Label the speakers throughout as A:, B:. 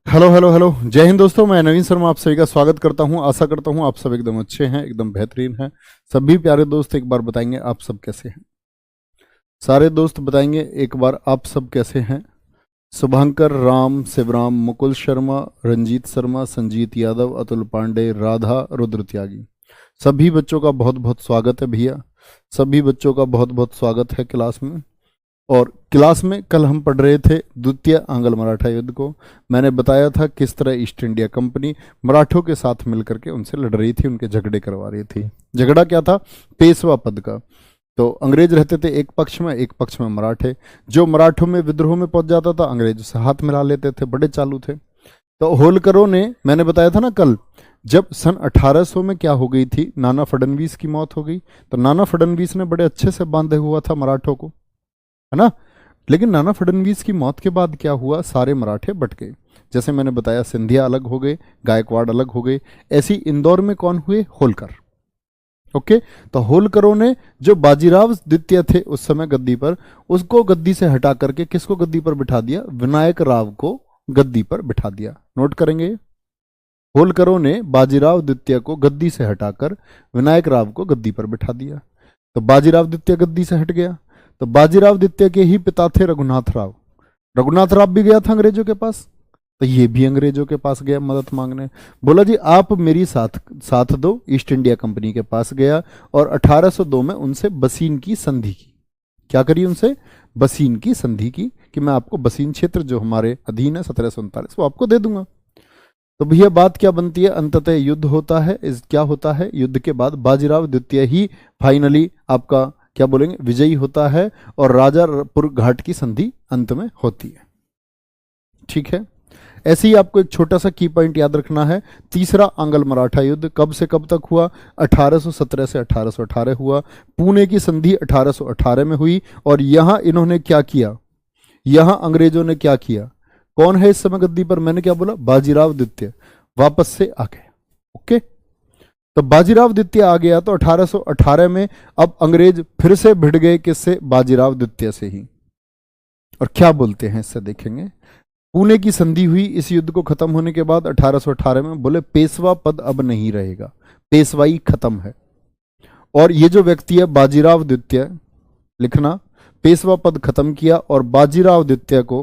A: Hello hello hello, जय हिंद दोस्तों। मैं नवीन शर्मा आप सभी का स्वागत करता हूं। आशा करता हूं आप सब एकदम अच्छे हैं, एकदम बेहतरीन हैं। सभी प्यारे दोस्त एक बार बताएंगे आप सब कैसे हैं। सारे दोस्त बताएंगे एक बार आप सब कैसे हैं। शुभंकर, राम, शिवराम, मुकुल शर्मा, रंजीत शर्मा, संजीत यादव, अतुल पांडे, राधा, रुद्र त्यागी। सभी बच्चों का बहुत बहुत स्वागत है भैया। सभी बच्चों का बहुत बहुत स्वागत है क्लास में। और क्लास में कल हम पढ़ रहे थे द्वितीय आंग्ल मराठा युद्ध को। मैंने बताया था किस तरह ईस्ट इंडिया कंपनी मराठों के साथ मिलकर के उनसे लड़ रही थी, उनके झगड़े करवा रही थी। झगड़ा क्या था? पेशवा पद का। तो अंग्रेज रहते थे एक पक्ष में मराठे। जो मराठों में विद्रोह में पहुंच जाता था अंग्रेज उससे हाथ मिला लेते थे, बड़े चालू थे। तो होलकरों ने, मैंने बताया था ना कल, जब सन 1800 में क्या हो गई थी, नाना फडणवीस की मौत हो गई। तो नाना फडणवीस ने बड़े अच्छे से बांधे हुआ था मराठों को, है ना। लेकिन नाना फडणवीस की मौत के बाद क्या हुआ, सारे मराठे बट गए। जैसे मैंने बताया सिंधिया अलग हो गए, गायकवाड़ अलग हो गए। ऐसी इंदौर में कौन हुए? होलकर। ओके। तो होलकरों ने, जो बाजीराव द्वितीय थे उस समय गद्दी पर, उसको गद्दी से हटा करके किसको गद्दी पर बिठा दिया? विनायक राव को गद्दी पर बिठा दिया। नोट करेंगे, होलकरों ने बाजीराव द्वितीय को गद्दी से हटाकर विनायक राव को गद्दी पर बिठा दिया। तो बाजीराव द्वितीय गद्दी से हट गया। तो बाजीराव द्वितीय के ही पिता थे रघुनाथ राव। रघुनाथ राव भी गया था अंग्रेजों के पास, तो ये भी अंग्रेजों के पास गया मदद मांगने। बोला जी आप मेरी साथ साथ दो। ईस्ट इंडिया कंपनी के पास गया और 1802 में उनसे बसीन की संधि की। क्या करी उनसे? बसीन की संधि की कि मैं आपको बसीन क्षेत्र जो हमारे अधीन है 1739 वो आपको दे दूंगा। तो भैया बात क्या बनती है? अंततः युद्ध होता है। इस क्या होता है? युद्ध के बाद बाजीराव द्वितीय ही फाइनली आपका क्या बोलेंगे, विजयी होता है और राजापुर घाट की संधि अंत में होती है। ठीक है। ऐसे ही आपको एक छोटा सा की पॉइंट याद रखना है। तीसरा आंग्ल मराठा युद्ध कब से कब तक हुआ? 1817 से 1818 हुआ। पुणे की संधि 1818 में हुई। और यहां इन्होंने क्या किया? यहां अंग्रेजों ने क्या किया? कौन है इस समय गद्दी पर? मैंने क्या बोला? बाजीराव द्वितीय वापस से आ गए। ओके। तो बाजीराव द्वितीय आ गया तो 1818 में अब अंग्रेज फिर से भिड़ गए किससे? बाजीराव द्वितीय से ही। और क्या बोलते हैं इससे देखेंगे। पुणे की संधि हुई। इस युद्ध को खत्म होने के बाद 1818 में बोले पेशवा पद अब नहीं रहेगा, पेशवाई खत्म है। और ये जो व्यक्ति है बाजीराव द्वितीय, लिखना, पेशवा पद खत्म किया और बाजीराव द्वितीय को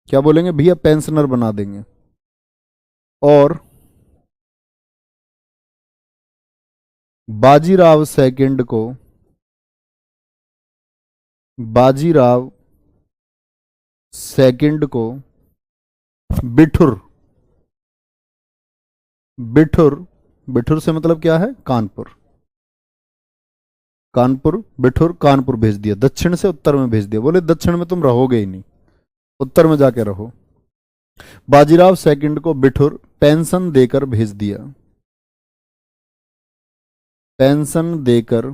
A: क्या बोलेंगे भैया? पेंशनर बना देंगे। और बाजीराव सेकंड को, बाजीराव सेकंड को बिठुर, बिठुर, बिठुर से मतलब क्या है? कानपुर। कानपुर, बिठुर, कानपुर भेज दिया। दक्षिण से उत्तर में भेज दिया। बोले दक्षिण में तुम रहोगे ही नहीं, उत्तर में जाके रहो। बाजीराव सेकंड को बिठुर पेंशन देकर भेज दिया। पेंशन देकर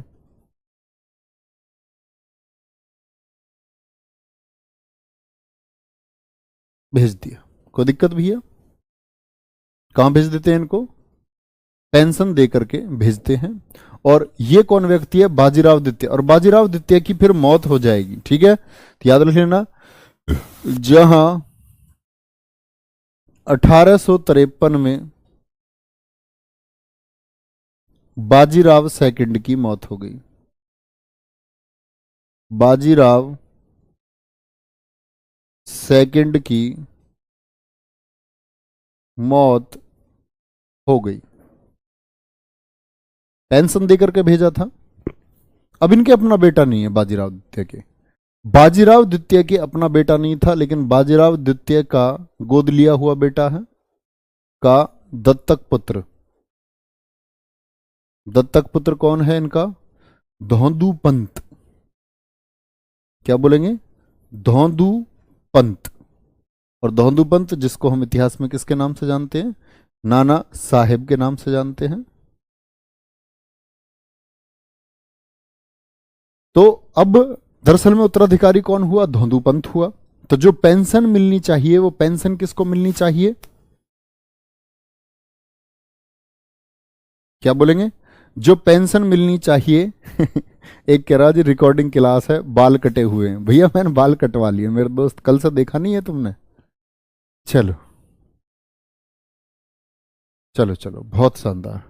A: भेज दिया। कोई दिक्कत भैया? कहां भेज देते हैं इनको? पेंशन दे करके भेजते हैं। और ये कौन व्यक्ति है? बाजीराव द्वितीय। और बाजीराव द्वितीय की फिर मौत हो जाएगी। ठीक है, तो याद रख लेना, जहां 1853 में बाजीराव सेकंड की मौत हो गई। बाजीराव सेकंड की मौत हो गई। पेंशन देकर के भेजा था। अब इनके अपना बेटा नहीं है बाजीराव द्वितीय के। बाजीराव द्वितीय के अपना बेटा नहीं था, लेकिन बाजीराव द्वितीय का गोद लिया हुआ बेटा है, का दत्तक पुत्र। दत्तक पुत्र कौन है इनका? धौंदू पंत। क्या बोलेंगे? धौंदू पंत। और धौंदू पंत जिसको हम इतिहास में किसके नाम से जानते हैं? नाना साहेब के नाम से जानते हैं। तो अब दरअसल में उत्तराधिकारी कौन हुआ? धौंदू पंत हुआ। तो जो पेंशन मिलनी चाहिए वो पेंशन किसको मिलनी चाहिए? क्या बोलेंगे? जो पेंशन मिलनी चाहिए एक कह रहा जी रिकॉर्डिंग क्लास है, बाल कटे हुए हैं। भैया मैंने बाल कटवा लिए मेरे दोस्त, कल से देखा नहीं है तुमने? चलो चलो चलो, बहुत शानदार।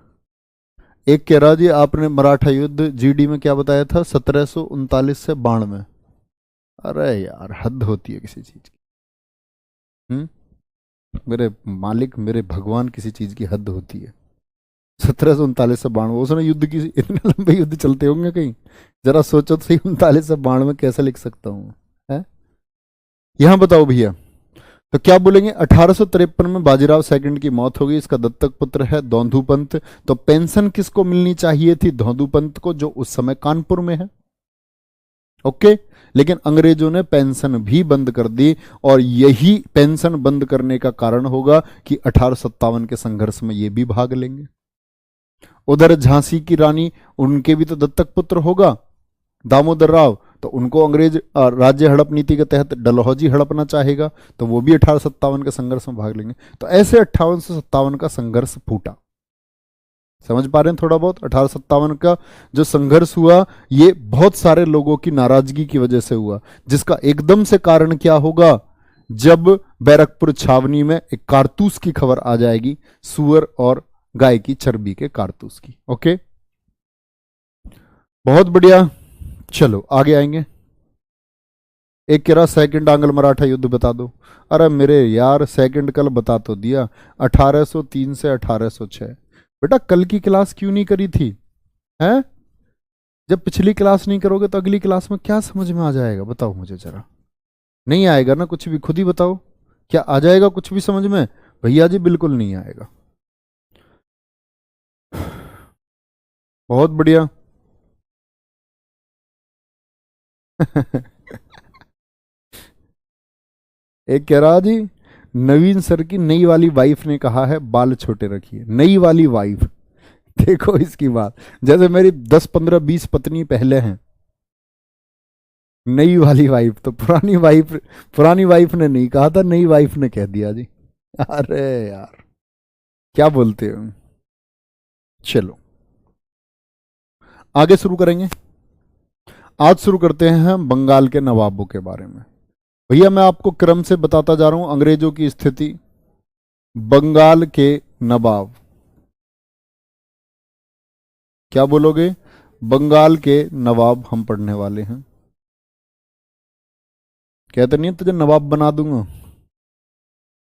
A: एक कह रहा जी आपने मराठा युद्ध जीडी में क्या बताया था, 1739 से 92। अरे यार हद होती है किसी चीज की। हम्म। मेरे मालिक, मेरे भगवान, किसी चीज की हद होती है। 1739 से 92, उसने युद्ध की, इतने लंबे युद्ध चलते होंगे कहीं? जरा सोचो तो सही, 39 से 92 कैसे लिख सकता हूँ? है। यहां बताओ भैया, तो क्या बोलेंगे? 1853 में बाजीराव सेकंड की मौत हो गई, इसका दत्तक पुत्र है धौंधू पंत। तो पेंशन किसको मिलनी चाहिए थी? धौंधू पंत को, जो उस समय कानपुर में है। ओके। लेकिन अंग्रेजों ने पेंशन भी बंद कर दी, और यही पेंशन बंद करने का कारण होगा कि 1857 के संघर्ष में ये भी भाग लेंगे। उधर झांसी की रानी, उनके भी तो दत्तक पुत्र होगा दामोदर राव, तो उनको अंग्रेज राज्य हड़प नीति के तहत डलहौजी हड़पना चाहेगा, तो वो भी 1857 के संघर्ष में भाग लेंगे। तो ऐसे 58 से 57 का संघर्ष फूटा। समझ पा रहे हैं थोड़ा बहुत? 1857 का जो संघर्ष हुआ, ये बहुत सारे लोगों की नाराजगी की वजह से हुआ, जिसका एकदम से कारण क्या होगा? जब बैरकपुर छावनी में एक कारतूस की खबर आ जाएगी, सुअर और गाय की चर्बी के कारतूस की। ओके, बहुत बढ़िया। चलो आगे आएंगे। एक कह रहा सेकंड आंग्ल मराठा युद्ध बता दो। अरे मेरे यार, सेकंड कल बता तो दिया, 1803 से 1806। बेटा कल की क्लास क्यों नहीं करी थी? हैं? जब पिछली क्लास नहीं करोगे तो अगली क्लास में क्या समझ में आ जाएगा? बताओ मुझे जरा। नहीं आएगा ना कुछ भी? खुद ही बताओ, क्या आ जाएगा कुछ भी समझ में? भैया जी बिल्कुल नहीं आएगा। बहुत बढ़िया। एक कह रहा जी, नवीन सर की नई वाली वाइफ ने कहा है बाल छोटे रखिए। नई वाली वाइफ, देखो इसकी बात, जैसे मेरी 10 15 20 पत्नी पहले हैं। नई वाली वाइफ तो पुरानी वाइफ ने नहीं कहा था, नई वाइफ ने कह दिया जी। अरे यार, क्या बोलते हो? चलो आगे शुरू करेंगे। आज शुरू करते हैं हम बंगाल के नवाबों के बारे में। भैया मैं आपको क्रम से बताता जा रहा हूं अंग्रेजों की स्थिति। बंगाल के नवाब, क्या बोलोगे? बंगाल के नवाब हम पढ़ने वाले हैं। कहते नहीं तुझे नवाब बना दूंगा,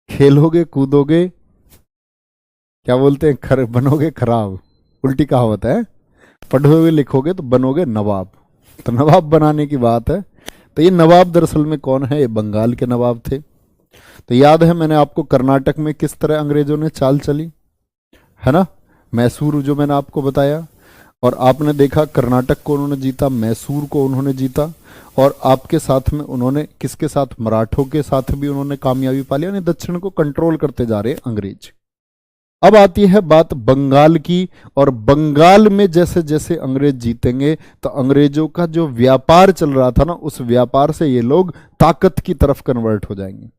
A: खेलोगे कूदोगे, क्या बोलते हैं, बनोगे खराब। उल्टी कहावत है। पढ़ोगे लिखोगे तो बनोगे नवाब। तो नवाब बनाने की बात है। तो ये नवाब दरअसल में कौन है? ये बंगाल के नवाब थे। तो याद है मैंने आपको कर्नाटक में किस तरह अंग्रेजों ने चाल चली, है ना? मैसूर जो मैंने आपको बताया, और आपने देखा कर्नाटक को उन्होंने जीता, मैसूर को उन्होंने जीता, और आपके साथ में उन्होंने किसके साथ? मराठों के साथ भी उन्होंने कामयाबी पा ली, यानी दक्षिण को कंट्रोल करते जा रहे अंग्रेज। अब आती है बात बंगाल की, और बंगाल में जैसे जैसे अंग्रेज जीतेंगे तो अंग्रेजों का जो व्यापार चल रहा था ना, उस व्यापार से ये लोग ताकत की तरफ कन्वर्ट हो जाएंगे।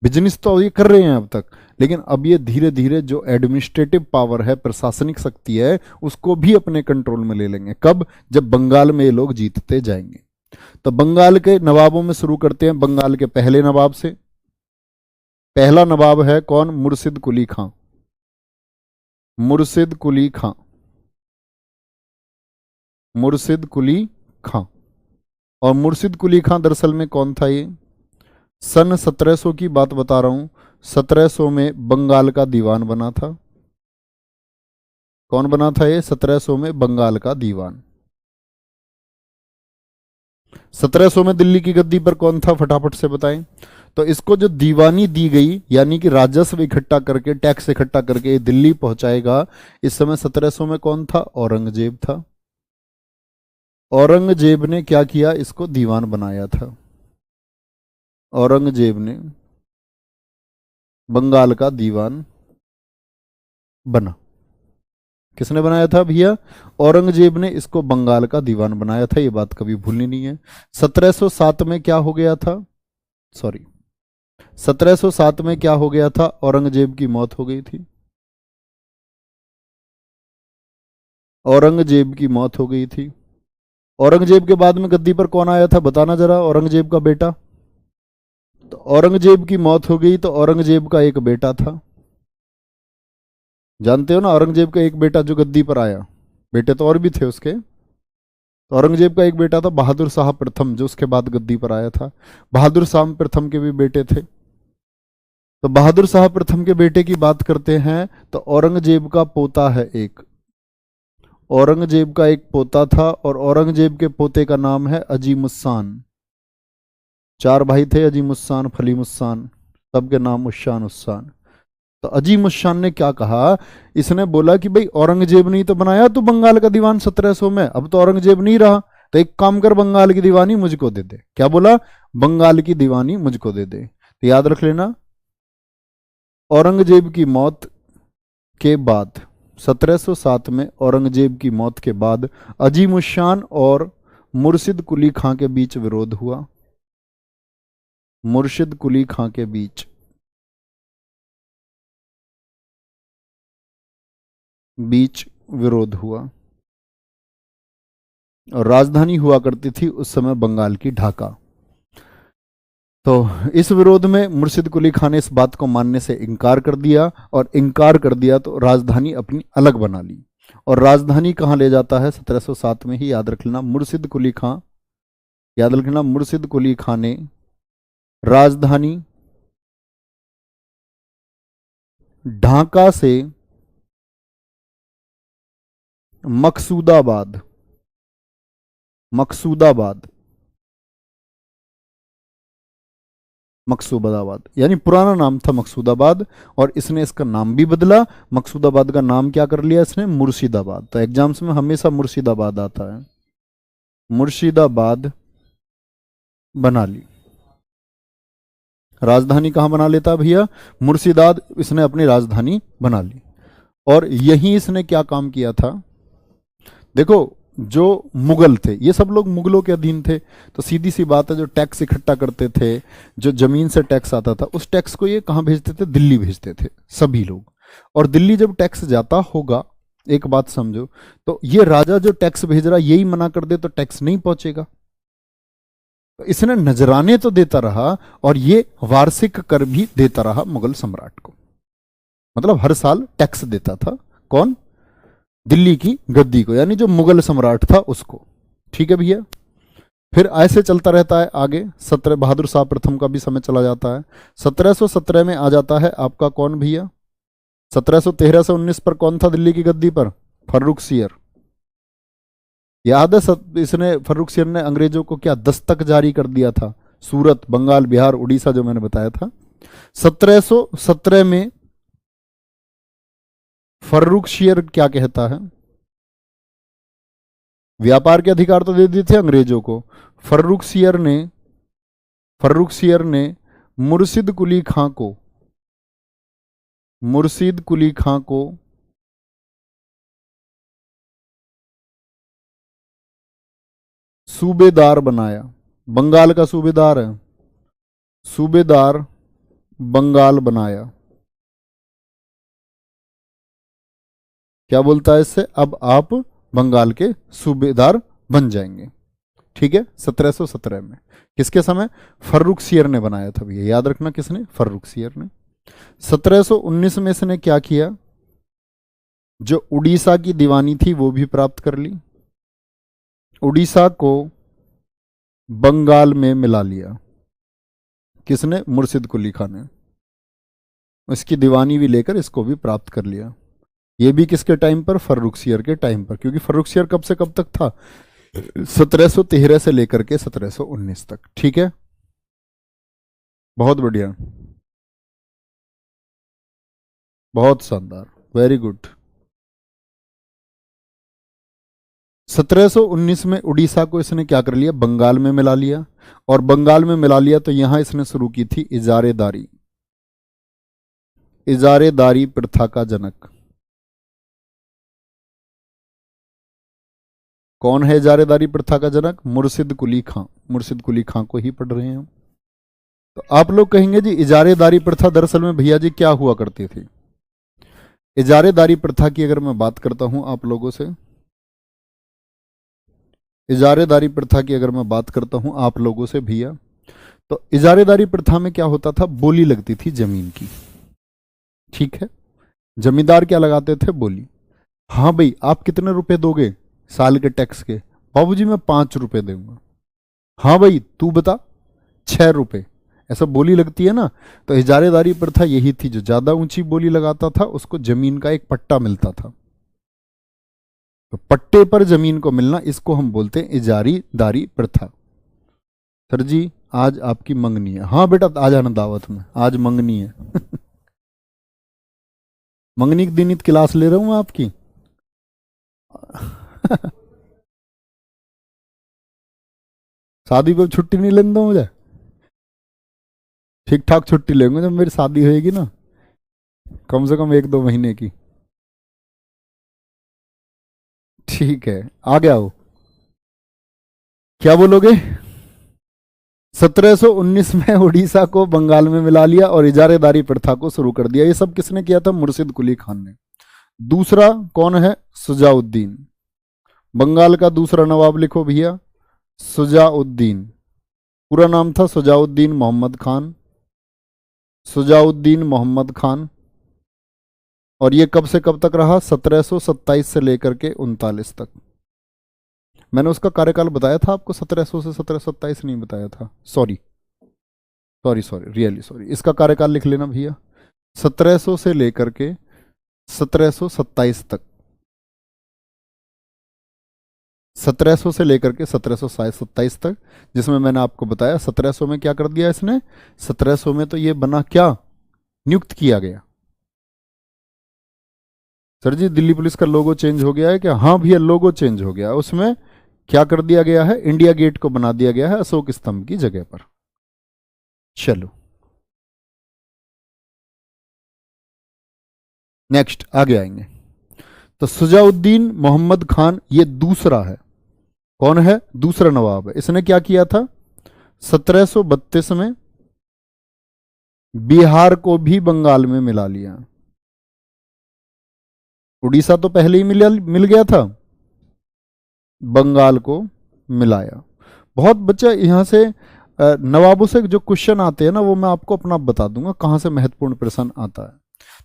A: बिजनेस तो ये कर रहे हैं अब तक, लेकिन अब ये धीरे धीरे जो एडमिनिस्ट्रेटिव पावर है, प्रशासनिक शक्ति है, उसको भी अपने कंट्रोल में ले लेंगे। कब? जब बंगाल में ये लोग जीतते जाएंगे। तो बंगाल के नवाबों में शुरू करते हैं, बंगाल के पहले नवाब से। पहला नवाब है कौन? मुर्शिद कुली खां। मुर्शिद कुली खां, मुर्शिद कुली खां। और मुर्शिद कुली खां दरअसल में कौन था? ये सन 1700 की बात बता रहा हूं। 1700 में बंगाल का दीवान बना था। कौन बना था ये? 1700 में बंगाल का दीवान। 1700 में दिल्ली की गद्दी पर कौन था? फटाफट से बताएं। तो इसको जो दीवानी दी गई, यानी कि राजस्व इकट्ठा करके, टैक्स इकट्ठा करके ये दिल्ली पहुंचाएगा, इस समय 1700 में कौन था? औरंगजेब था। औरंगजेब ने क्या किया? इसको दीवान बनाया था। औरंगजेब ने बंगाल का दीवान बना। किसने बनाया था भैया? औरंगजेब ने इसको बंगाल का दीवान बनाया था। ये बात कभी भूलनी नहीं है। 1707 में क्या हो गया था? सॉरी, 1707 में क्या हो गया था? औरंगजेब की मौत हो गई थी। औरंगजेब की मौत हो गई थी। औरंगजेब के बाद में गद्दी पर कौन आया था? बताना जरा। औरंगजेब का बेटा तो औरंगजेब की मौत हो गई, तो औरंगजेब का एक बेटा था, जानते हो ना, औरंगजेब का एक बेटा जो गद्दी पर आया, बेटे तो और भी थे उसके। तो औरंगजेब का एक बेटा था बहादुर शाह प्रथम, जो उसके बाद गद्दी पर आया था। बहादुर शाह प्रथम के भी बेटे थे। तो बहादुर शाह प्रथम के बेटे की बात करते हैं, तो औरंगजेब का पोता है एक, औरंगजेब का एक पोता था, और औरंगजेब के पोते का नाम है अजीमुस्सान। चार भाई थे, अजीमुस्सान, फलीमुस्सान, सबके नाम उस्सान उस्सान। तो अजीमुस्सान ने क्या कहा, इसने बोला कि भाई औरंगजेब ने ही तो बनाया तू बंगाल का दीवान 1700 में, अब तो औरंगजेब नहीं रहा, तो एक काम कर, बंगाल की दीवानी मुझको दे दे। क्या बोला, बंगाल की दीवानी मुझको दे दे। तो याद रख लेना, औरंगजेब की मौत के बाद 1707 में, औरंगजेब की मौत के बाद अजीमुशान और मुर्शिद कुली खां के बीच विरोध हुआ। मुर्शिद कुली खां के बीच विरोध हुआ, और राजधानी हुआ करती थी उस समय बंगाल की ढाका। तो इस विरोध में मुर्शिद कुली खान ने इस बात को मानने से इनकार कर दिया, और इनकार कर दिया तो राजधानी अपनी अलग बना ली। और राजधानी कहाँ ले जाता है, 1707 में ही, याद रख लेना, मुर्शिद कुली खां, याद रखना, मुर्शिद कुली खां ने राजधानी ढाका से मकसूदाबाद, मकसूदाबाद, मकसूदाबाद, यानी पुराना नाम था मकसूदाबाद, और इसने इसका नाम भी बदला, मकसूदाबाद का नाम क्या कर लिया इसने, मुर्शिदाबाद। तो एग्जाम्स में हमेशा मुर्शिदाबाद आता है, मुर्शिदाबाद बना ली। राजधानी कहां बना लेता भैया, मुर्शिदाबाद, इसने अपनी राजधानी बना ली। और यही इसने क्या काम किया था, देखो, जो मुगल थे, ये सब लोग मुगलों के अधीन थे, तो सीधी सी बात है, जो टैक्स इकट्ठा करते थे, जो जमीन से टैक्स आता था, उस टैक्स को ये कहाँ भेजते थे, दिल्ली भेजते थे सभी लोग। और दिल्ली जब टैक्स जाता होगा, एक बात समझो, तो ये राजा जो टैक्स भेज रहा, यही मना कर दे तो टैक्स नहीं पहुंचेगा। तो इसने नजराने तो देता रहा, और ये वार्षिक कर भी देता रहा मुगल सम्राट को, मतलब हर साल टैक्स देता था। कौन, दिल्ली की गद्दी को, यानी जो मुगल सम्राट था उसको। ठीक है भैया, फिर ऐसे चलता रहता है आगे, 17 बहादुर शाह प्रथम का भी समय चला जाता है। 1717 में आ जाता है आपका कौन भैया, 1713 से 19 पर कौन था दिल्ली की गद्दी पर, फर्रुखसियर। याद है, इसने, फर्रुखसियर ने अंग्रेजों को क्या दस्तक जारी कर दिया था, सूरत, बंगाल, बिहार, उड़ीसा, जो मैंने बताया था। 1717 में फर्रुखसियर क्या कहता है, व्यापार के अधिकार तो दे दिए थे अंग्रेजों को, फर्रुखसियर ने मुर्शिद कुली खां को, मुर्शिद कुली खां को सूबेदार बनाया, बंगाल का सूबेदार है, सूबेदार बंगाल बनाया। क्या बोलता है इससे, अब आप बंगाल के सूबेदार बन जाएंगे। ठीक है, 1717 में, किसके समय, फर्रुखसियर ने बनाया था भैया, याद रखना, किसने, फर्रुखसियर ने। 1719 में इसने क्या किया, जो उड़ीसा की दीवानी थी वो भी प्राप्त कर ली, उड़ीसा को बंगाल में मिला लिया, किसने, मुर्शिद कुली खां ने। इसकी दीवानी भी लेकर इसको भी प्राप्त कर लिया। ये भी किसके टाइम पर, फर्रुखसियर के टाइम पर, क्योंकि फर्रुखसियर कब से कब तक था, 1713 से लेकर के 1719 तक। ठीक है, बहुत बढ़िया, बहुत शानदार, वेरी गुड। 1719 में उड़ीसा को इसने क्या कर लिया, बंगाल में मिला लिया, और बंगाल में मिला लिया तो यहां इसने शुरू की थी इजारेदारी, इजारेदारी प्रथा का जनक कौन है, इजारेदारी प्रथा का जनक, मुर्शिद कुली खां। मुर्शिद कुली खां को ही पढ़ रहे हैं हम। तो आप लोग कहेंगे जी इजारेदारी प्रथा दरअसल में भैया जी क्या हुआ करती थी। इजारेदारी प्रथा की अगर मैं बात करता हूं आप लोगों से, इजारेदारी प्रथा की अगर मैं बात करता हूं आप लोगों से भैया, तो इजारेदारी प्रथा में क्या होता था, बोली लगती थी जमीन की, ठीक है। जमींदार क्या लगाते थे, बोली। हाँ भाई आप कितने रुपए दोगे साल के टैक्स के, बाबूजी मैं 5 रुपए दूंगा। हाँ भाई तू बता, 6 रुपए, ऐसा बोली लगती है ना। तो इजारेदारी प्रथा यही थी, जो ज्यादा ऊंची बोली लगाता था उसको जमीन का एक पट्टा मिलता था। तो पट्टे पर जमीन को मिलना, इसको हम बोलते हैं इजारीदारी प्रथा। सर जी आज आपकी मंगनी है, हाँ बेटा आ जाना दावत में, आज मंगनी है। मंगनी के दिन ही क्लास ले रहा हूं आपकी। शादी पे छुट्टी नहीं लेने दो मुझे, ठीक ठाक छुट्टी लेंगे जब मेरी शादी होएगी ना, कम से कम 1-2 महीने की। ठीक है आगे आओ, क्या बोलोगे। 1719 में उड़ीसा को बंगाल में मिला लिया और इजारेदारी प्रथा को शुरू कर दिया। ये सब किसने किया था, मुर्शिद कुली खान ने। दूसरा कौन है, सुजाउद्दीन। बंगाल का दूसरा नवाब लिखो भैया, सुजाउद्दीन। पूरा नाम था सुजाउद्दीन मोहम्मद खान, सुजाउद्दीन मोहम्मद खान। और ये कब से कब तक रहा, 1727 से लेकर के 39 तक। मैंने उसका कार्यकाल बताया था आपको, 1700 से 1727 नहीं बताया था, sorry sorry sorry, really sorry. इसका कार्यकाल लिख लेना भैया, 1700 से लेकर के 1727 तक, 1700 से लेकर के 1727 तक, जिसमें मैंने आपको बताया 1700 में क्या कर दिया इसने, 1700 में तो ये बना क्या, नियुक्त किया गया। सर जी दिल्ली पुलिस का लोगो चेंज हो गया है क्या, हाँ भैया लोगो चेंज हो गया, उसमें क्या कर दिया गया है, इंडिया गेट को बना दिया गया है अशोक स्तंभ की जगह पर। चलो नेक्स्ट आगे आएंगे। तो सुजाउद्दीन मोहम्मद खान ये दूसरा है, कौन है, दूसरा नवाब है। इसने क्या किया था, 1732 में बिहार को भी बंगाल में मिला लिया। उड़ीसा तो पहले ही मिल गया था, बंगाल को मिलाया। बहुत बच्चा यहां से नवाबों से जो क्वेश्चन आते हैं ना, वो मैं आपको अपना बता दूंगा कहां से महत्वपूर्ण प्रश्न आता है।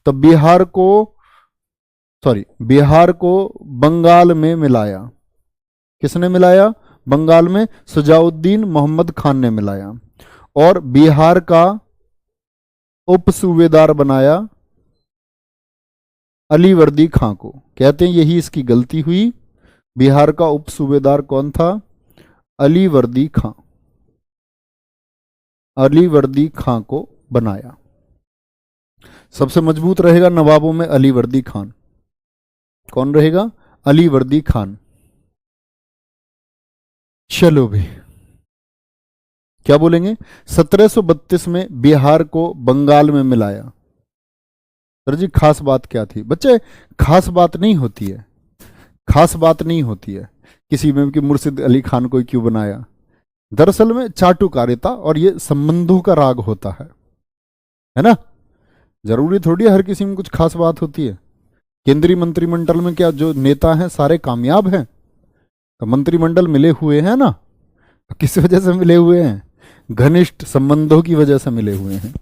A: तो बिहार को बंगाल में मिलाया, किसने मिलाया, बंगाल में सुजाउद्दीन मोहम्मद खान ने मिलाया। और बिहार का उप सूबेदार बनाया अलीवर्दी खां को। कहते हैं यही इसकी गलती हुई, बिहार का उप सूबेदार कौन था, अलीवर्दी खां, अलीवर्दी खां को बनाया। सबसे मजबूत रहेगा नवाबों में अलीवर्दी खान, कौन रहेगा, अलीवर्दी खान। चलो भाई क्या बोलेंगे, 1732 में बिहार को बंगाल में मिलाया। सर जी खास बात क्या थी, बच्चे खास बात नहीं होती है, खास बात नहीं होती है किसी में कि मुर्शिद अली खान को क्यों बनाया। दरअसल में चाटुकारिता और ये संबंधों का राग होता है ना। जरूरी थोड़ी है हर किसी में कुछ खास बात होती है। केंद्रीय मंत्रिमंडल में क्या जो नेता हैं सारे कामयाब हैं, तो मंत्रिमंडल मिले हुए हैं ना, किस वजह से मिले हुए हैं, घनिष्ठ संबंधों की वजह से मिले हुए हैं।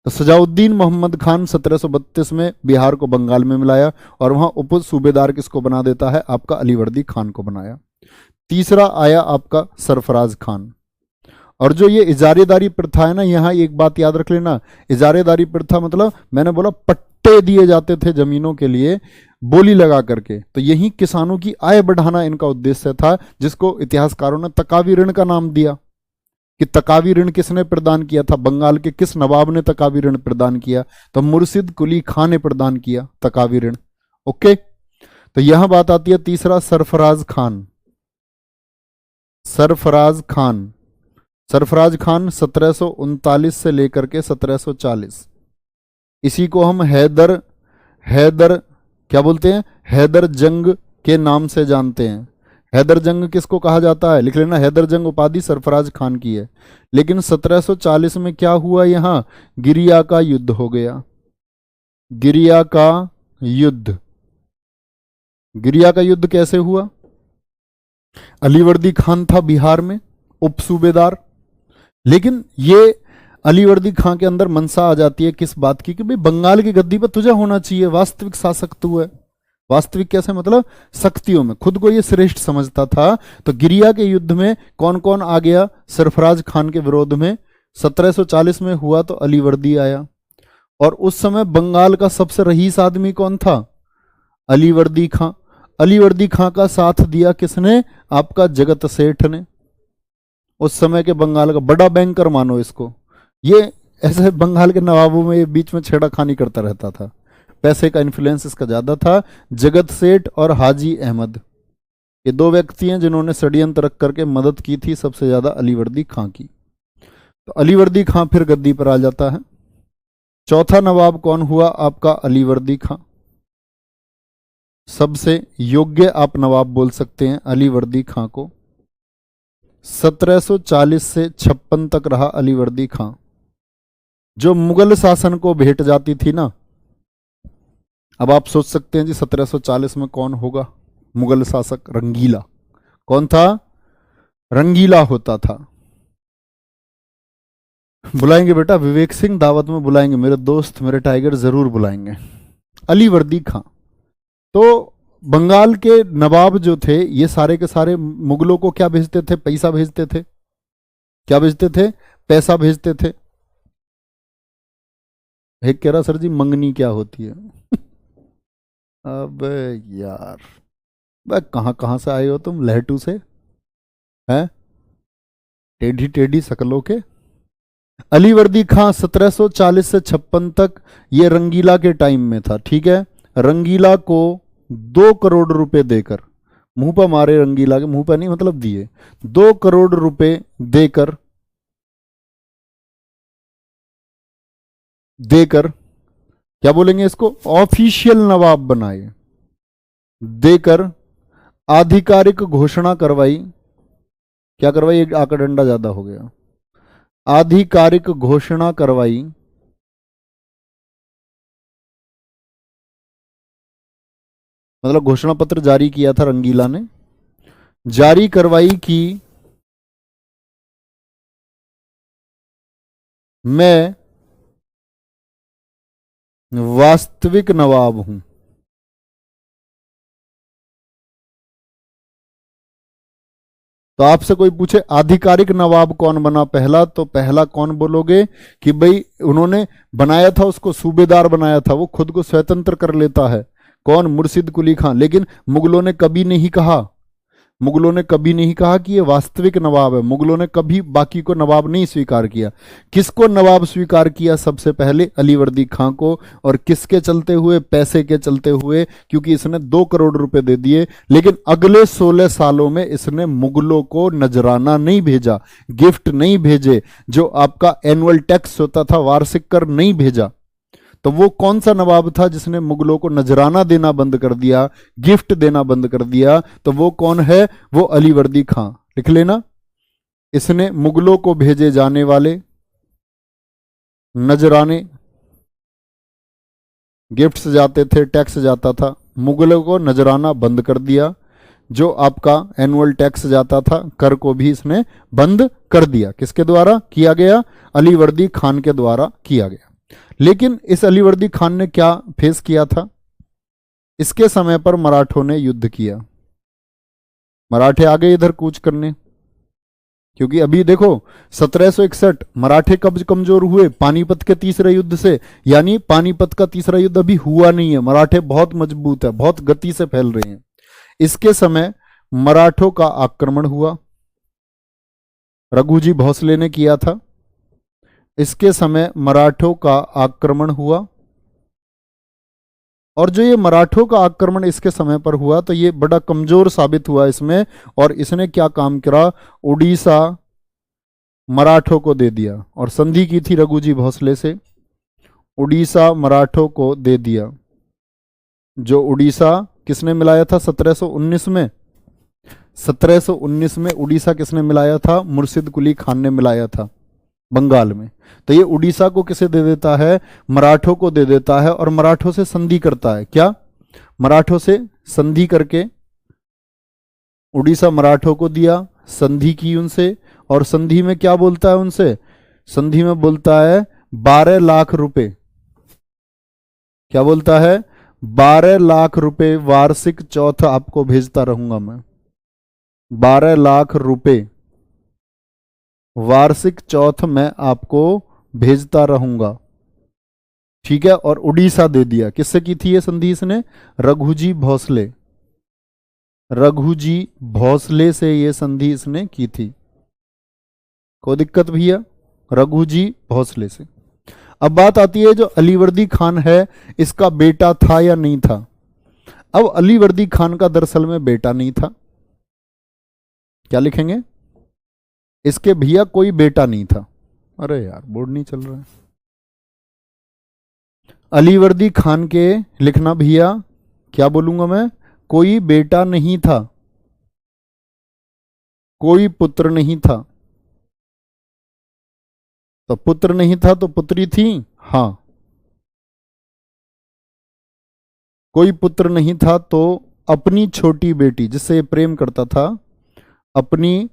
A: तो सजाउद्दीन मोहम्मद खान 1732 में बिहार को बंगाल में मिलाया और वहां उप सूबेदार किसको बना देता है, आपका अलीवर्दी खान को बनाया। तीसरा आया आपका सरफराज खान। और जो ये इजारेदारी प्रथा है ना, यहां एक बात याद रख लेना, इजारेदारी प्रथा मतलब मैंने बोला पट्टे दिए जाते थे जमीनों के लिए बोली लगा करके, तो यही किसानों की आय बढ़ाना इनका उद्देश्य था, जिसको इतिहासकारों ने तकावी ऋण का नाम दिया। कि तकावी ऋण किसने प्रदान किया था, बंगाल के किस नवाब ने तकावी ऋण प्रदान किया, तो मुर्शिद कुली खान ने प्रदान किया तकावी ऋण। ओके, तो यहां बात आती है तीसरा सरफराज खान। सरफराज खान, सरफराज खान 1739 से लेकर के 1740, इसी को हम हैदर हैदर क्या बोलते हैं, हैदर जंग के नाम से जानते हैं। हैदर जंग किसको कहा जाता है, लिख लेना, हैदर जंग उपाधि सरफराज खान की है। लेकिन 1740 में क्या हुआ, यहां गिरिया का युद्ध हो गया। गिरिया का युद्ध, गिरिया का युद्ध कैसे हुआ, अलीवर्दी खान था बिहार में उप सूबेदार, लेकिन ये अलीवर्दी खां के अंदर मनसा आ जाती है किस बात की कि भाई बंगाल की गद्दी पर तुझे होना चाहिए, वास्तविक शासक तू है। वास्तविक कैसे, मतलब शक्तियों में खुद को ये श्रेष्ठ समझता था। तो गिरिया के युद्ध में कौन कौन आ गया सरफराज खान के विरोध में? 1740 में हुआ तो अलीवर्दी आया। और उस समय बंगाल का सबसे रईस आदमी कौन था? अलीवर्दी खां। अलीवर्दी खां का साथ दिया किसने? आपका जगत सेठ ने। उस समय के बंगाल का बड़ा बैंकर मानो इसको। ये ऐसे बंगाल के नवाबों में ये बीच में छेड़ाखानी करता रहता था, पैसे का इन्फ्लुएंस इसका ज्यादा था। जगत सेठ और हाजी अहमद, ये दो व्यक्ति हैं जिन्होंने षड्यंत्र रख करके मदद की थी सबसे ज्यादा अलीवर्दी खां की। तो अलीवर्दी खां फिर गद्दी पर आ जाता है। चौथा नवाब कौन हुआ आपका? अलीवर्दी खां। सबसे योग्य आप नवाब बोल सकते हैं अलीवर्दी खां को। 1740 से 56 तक रहा अलीवर्दी खां। जो मुगल शासन को भेंट जाती थी ना, अब आप सोच सकते हैं जी 1740 में कौन होगा मुगल शासक? रंगीला। कौन था? रंगीला होता था। बुलाएंगे बेटा, विवेक सिंह दावत में बुलाएंगे, मेरे दोस्त मेरे टाइगर जरूर बुलाएंगे। अलीवर्दी खां। तो बंगाल के नवाब जो थे ये सारे के सारे मुगलों को क्या भेजते थे? पैसा भेजते थे। क्या भेजते थे? पैसा भेजते थे। एक कह रहा सर जी मंगनी क्या होती है? अब यार भाई कहाँ कहाँ से आए हो तुम, लहटू से हैं, टेढ़ी टेढ़ी शकलों के। अलीवर्दी खां 1740 से 56 तक ये रंगीला के टाइम में था, ठीक है। रंगीला को 2 करोड़ रुपए देकर, मुंह पर मारे रंगीला के, मुंह पर नहीं मतलब दिए, 2 करोड़ रुपए देकर क्या बोलेंगे इसको, ऑफिशियल नवाब बनाए, देकर आधिकारिक घोषणा करवाई। क्या करवाई? एक आका डंडा ज्यादा हो गया। आधिकारिक घोषणा करवाई, मतलब घोषणा पत्र जारी किया था रंगीला ने, जारी करवाई कि मैं वास्तविक नवाब हूं। तो आपसे कोई पूछे आधिकारिक नवाब कौन बना पहला, तो पहला कौन बोलोगे कि भाई उन्होंने बनाया था, उसको सूबेदार बनाया था, वो खुद को स्वतंत्र कर लेता है। कौन? मुर्शिद कुली खां। लेकिन मुगलों ने कभी नहीं कहा, मुगलों ने कभी नहीं कहा कि ये वास्तविक नवाब है। मुगलों ने कभी बाकी को नवाब नहीं स्वीकार किया। किसको नवाब स्वीकार किया? सबसे पहले अलीवर्दी खां को। और किसके चलते हुए? पैसे के चलते हुए, क्योंकि इसने 2 करोड़ रुपए दे दिए। लेकिन अगले 16 सालों में इसने मुगलों को नजराना नहीं भेजा, गिफ्ट नहीं भेजे, जो आपका एनुअल टैक्स होता था, वार्षिक कर नहीं भेजा। तो वो कौन सा नवाब था जिसने मुगलों को नजराना देना बंद कर दिया, गिफ्ट देना बंद कर दिया? तो वो कौन है? वो अलीवर्दी खां। लिख लेना, इसने मुगलों को भेजे जाने वाले नजराने, गिफ्ट्स जाते थे, टैक्स जाता था, मुगलों को नजराना बंद कर दिया। जो आपका एनुअल टैक्स जाता था, कर को भी इसने बंद कर दिया। किसके द्वारा किया गया? अलीवर्दी खान के द्वारा किया गया। लेकिन इस अलीवर्दी खान ने क्या फेस किया था? इसके समय पर मराठों ने युद्ध किया। मराठे आ गए इधर कूच करने, क्योंकि अभी देखो 1761 मराठे कब कमजोर हुए? पानीपत के तीसरे युद्ध से। यानी पानीपत का तीसरा युद्ध अभी हुआ नहीं है, मराठे बहुत मजबूत है, बहुत गति से फैल रहे हैं। इसके समय मराठों का आक्रमण हुआ, रघुजी भोसले ने किया था। इसके समय मराठों का आक्रमण हुआ, और जो ये मराठों का आक्रमण इसके समय पर हुआ तो ये बड़ा कमजोर साबित हुआ इसमें। और इसने क्या काम करा? उड़ीसा मराठों को दे दिया, और संधि की थी रघुजी भोसले से, उड़ीसा मराठों को दे दिया। जो उड़ीसा किसने मिलाया था 1719 में? 1719 में उड़ीसा किसने मिलाया था? मुर्शिद कुली खान ने मिलाया था बंगाल में। तो ये उड़ीसा को किसे दे देता है? मराठों को दे देता है, और मराठों से संधि करता है। क्या? मराठों से संधि करके उड़ीसा मराठों को दिया, संधि की उनसे, और संधि में क्या बोलता है उनसे? संधि में बोलता है 12 लाख रुपए। क्या बोलता है? 12 लाख रुपए वार्षिक चौथ आपको भेजता रहूंगा मैं। 12 लाख रुपए वार्षिक चौथ मैं आपको भेजता रहूंगा। ठीक है। और उड़ीसा दे दिया। किससे की थी ये संधि इसने? रघुजी भोसले। रघुजी भोसले से ये संधि इसने की थी। कोई दिक्कत भैया? रघुजी भोसले से। अब बात आती है जो अलीवर्दी खान है, इसका बेटा था या नहीं था? अब अलीवर्दी खान का दरअसल में बेटा नहीं था। क्या लिखेंगे? इसके भैया कोई बेटा नहीं था। अरे यार बोर्ड नहीं चल रहा है। अलीवर्दी खान के लिखना भैया, क्या बोलूंगा मैं? कोई बेटा नहीं था, कोई पुत्र नहीं था। तो पुत्र नहीं था तो पुत्री थी? हां। कोई पुत्र नहीं था तो अपनी छोटी बेटी, जिससे प्रेम करता था, अपनी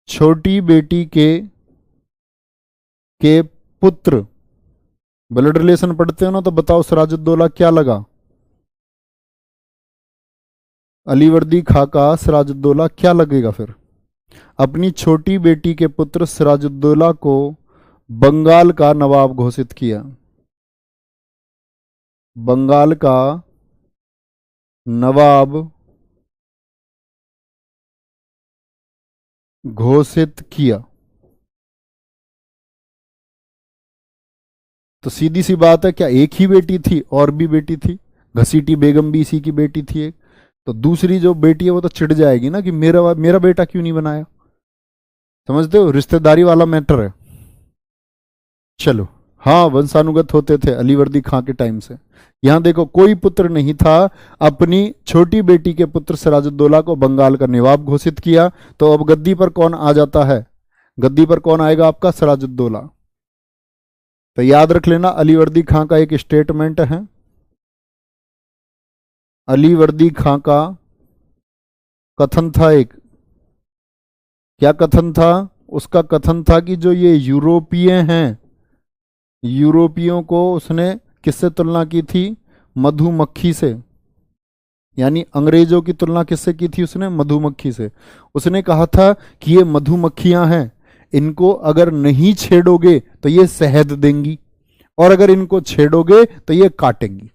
A: छोटी बेटी के पुत्र। ब्लड रिलेशन पढ़ते हो ना, तो बताओ सिराजुद्दौला क्या लगा? अलीवर्दी खां का सिराजुद्दौला क्या लगेगा फिर? अपनी छोटी बेटी के पुत्र सिराजुद्दौला को बंगाल का नवाब घोषित किया। बंगाल का नवाब घोषित किया। तो सीधी सी बात है, क्या एक ही बेटी थी? और भी बेटी थी। घसीटी बेगम भी इसी की बेटी थी एक। तो दूसरी जो बेटी है वो तो चिढ़ जाएगी ना कि मेरा बेटा क्यों नहीं बनाया। समझते हो? रिश्तेदारी वाला मैटर है। चलो, हाँ, वंशानुगत होते थे अलीवर्दी खां के टाइम से। यहां देखो, कोई पुत्र नहीं था, अपनी छोटी बेटी के पुत्र सिराजुद्दौला को बंगाल का नवाब घोषित किया। तो अब गद्दी पर कौन आ जाता है? गद्दी पर कौन आएगा आपका? सिराजुद्दौला। तो याद रख लेना, अलीवर्दी खां का एक स्टेटमेंट है। अलीवर्दी खां का कथन था एक। क्या कथन था? उसका कथन था कि जो ये यूरोपीय हैं, यूरोपियों को उसने किससे तुलना की थी? मधुमक्खी से। यानी अंग्रेजों की तुलना किससे की थी उसने? मधुमक्खी से। उसने कहा था कि ये मधुमक्खियां हैं, इनको अगर नहीं छेड़ोगे तो ये शहद देंगी, और अगर इनको छेड़ोगे तो ये काटेंगी।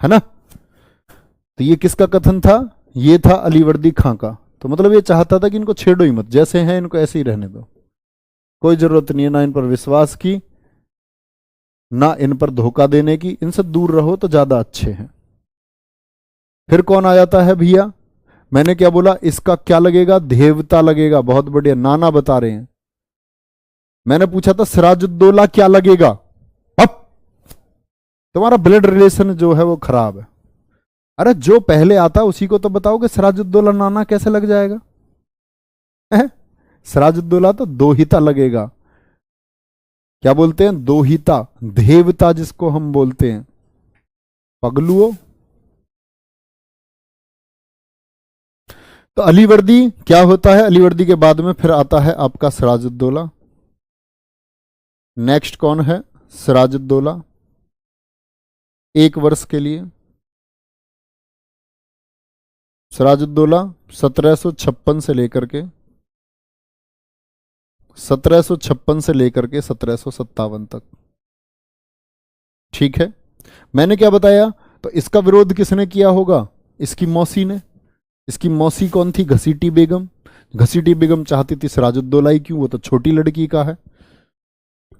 A: है ना? तो ये किसका कथन था? ये था अलीवर्दी खां का। तो मतलब ये चाहता था कि इनको छेड़ो ही मत, जैसे हैं इनको ऐसे ही रहने दो, कोई जरूरत नहीं है ना इन पर विश्वास की, ना इन पर धोखा देने की, इनसे दूर रहो तो ज्यादा अच्छे हैं। फिर कौन आ जाता है भैया? मैंने क्या बोला? इसका क्या लगेगा? देवता लगेगा। बहुत बढ़िया, नाना बता रहे हैं। मैंने पूछा था सिराजुद्दौला क्या लगेगा? अब तुम्हारा ब्लड रिलेशन जो है वो खराब है। अरे जो पहले आता उसी को तो बताओगे सिराजुद्दौला नाना कैसे लग जाएगा? सिराजुद्दौला तो दोहिता लगेगा। क्या बोलते हैं? दोहिता, देवता जिसको हम बोलते हैं। पगलुओ। तो अलीवर्दी क्या होता है? अलीवर्दी के बाद में फिर आता है आपका सिराजुद्दौला। नेक्स्ट कौन है? सिराजुद्दौला। 1 वर्ष के लिए सिराजुद्दौला 1756 से लेकर के 1757 तक। ठीक है। मैंने क्या बताया? तो इसका विरोध किसने किया होगा? इसकी मौसी ने। इसकी मौसी कौन थी? घसीटी बेगम। घसीटी बेगम चाहती थी सिराजुद्दौला ही क्यों, वो तो छोटी लड़की का है।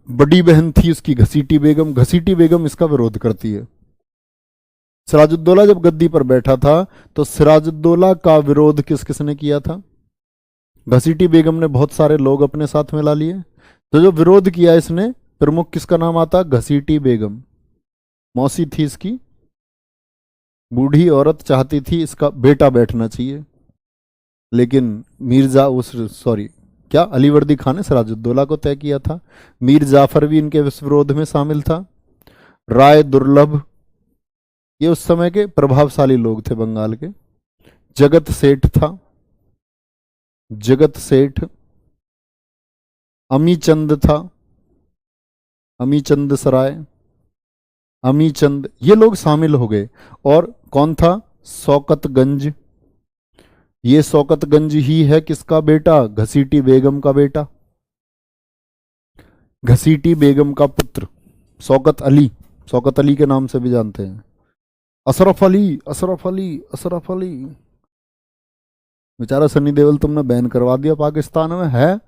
A: बड़ी बहन थी उसकी घसीटी बेगम। घसीटी बेगम इसका विरोध करती है। सिराजुद्दौला जब गद्दी पर बैठा था तो सिराजुद्दौला का विरोध किस किसने किया था? घसीटी बेगम ने बहुत सारे लोग अपने साथ मिला लिए। तो जो विरोध किया इसने, प्रमुख किसका नाम आता? घसीटी बेगम। मौसी थी इसकी। बूढ़ी औरत चाहती थी इसका बेटा बैठना चाहिए, लेकिन क्या अलीवर्दी खान ने सिराजुद्दौला को तय किया था। मीर जाफर भी इनके विरोध में शामिल था। राय दुर्लभ, ये उस समय के प्रभावशाली लोग थे बंगाल के। जगत सेठ था। जगत सेठ, अमीचंद था, अमीचंद सराय, अमीचंद, ये लोग शामिल हो गए। और कौन था? शौकतगंज। ये शौकतगंज ही है किसका बेटा? घसीटी बेगम का बेटा, घसीटी बेगम का पुत्र शौकत अली, शौकत अली के नाम से भी जानते हैं। अशरफ अली, अशरफ अली, अशरफ अली। बेचारा सनी देओल तुमने बैन करवा दिया पाकिस्तान में है।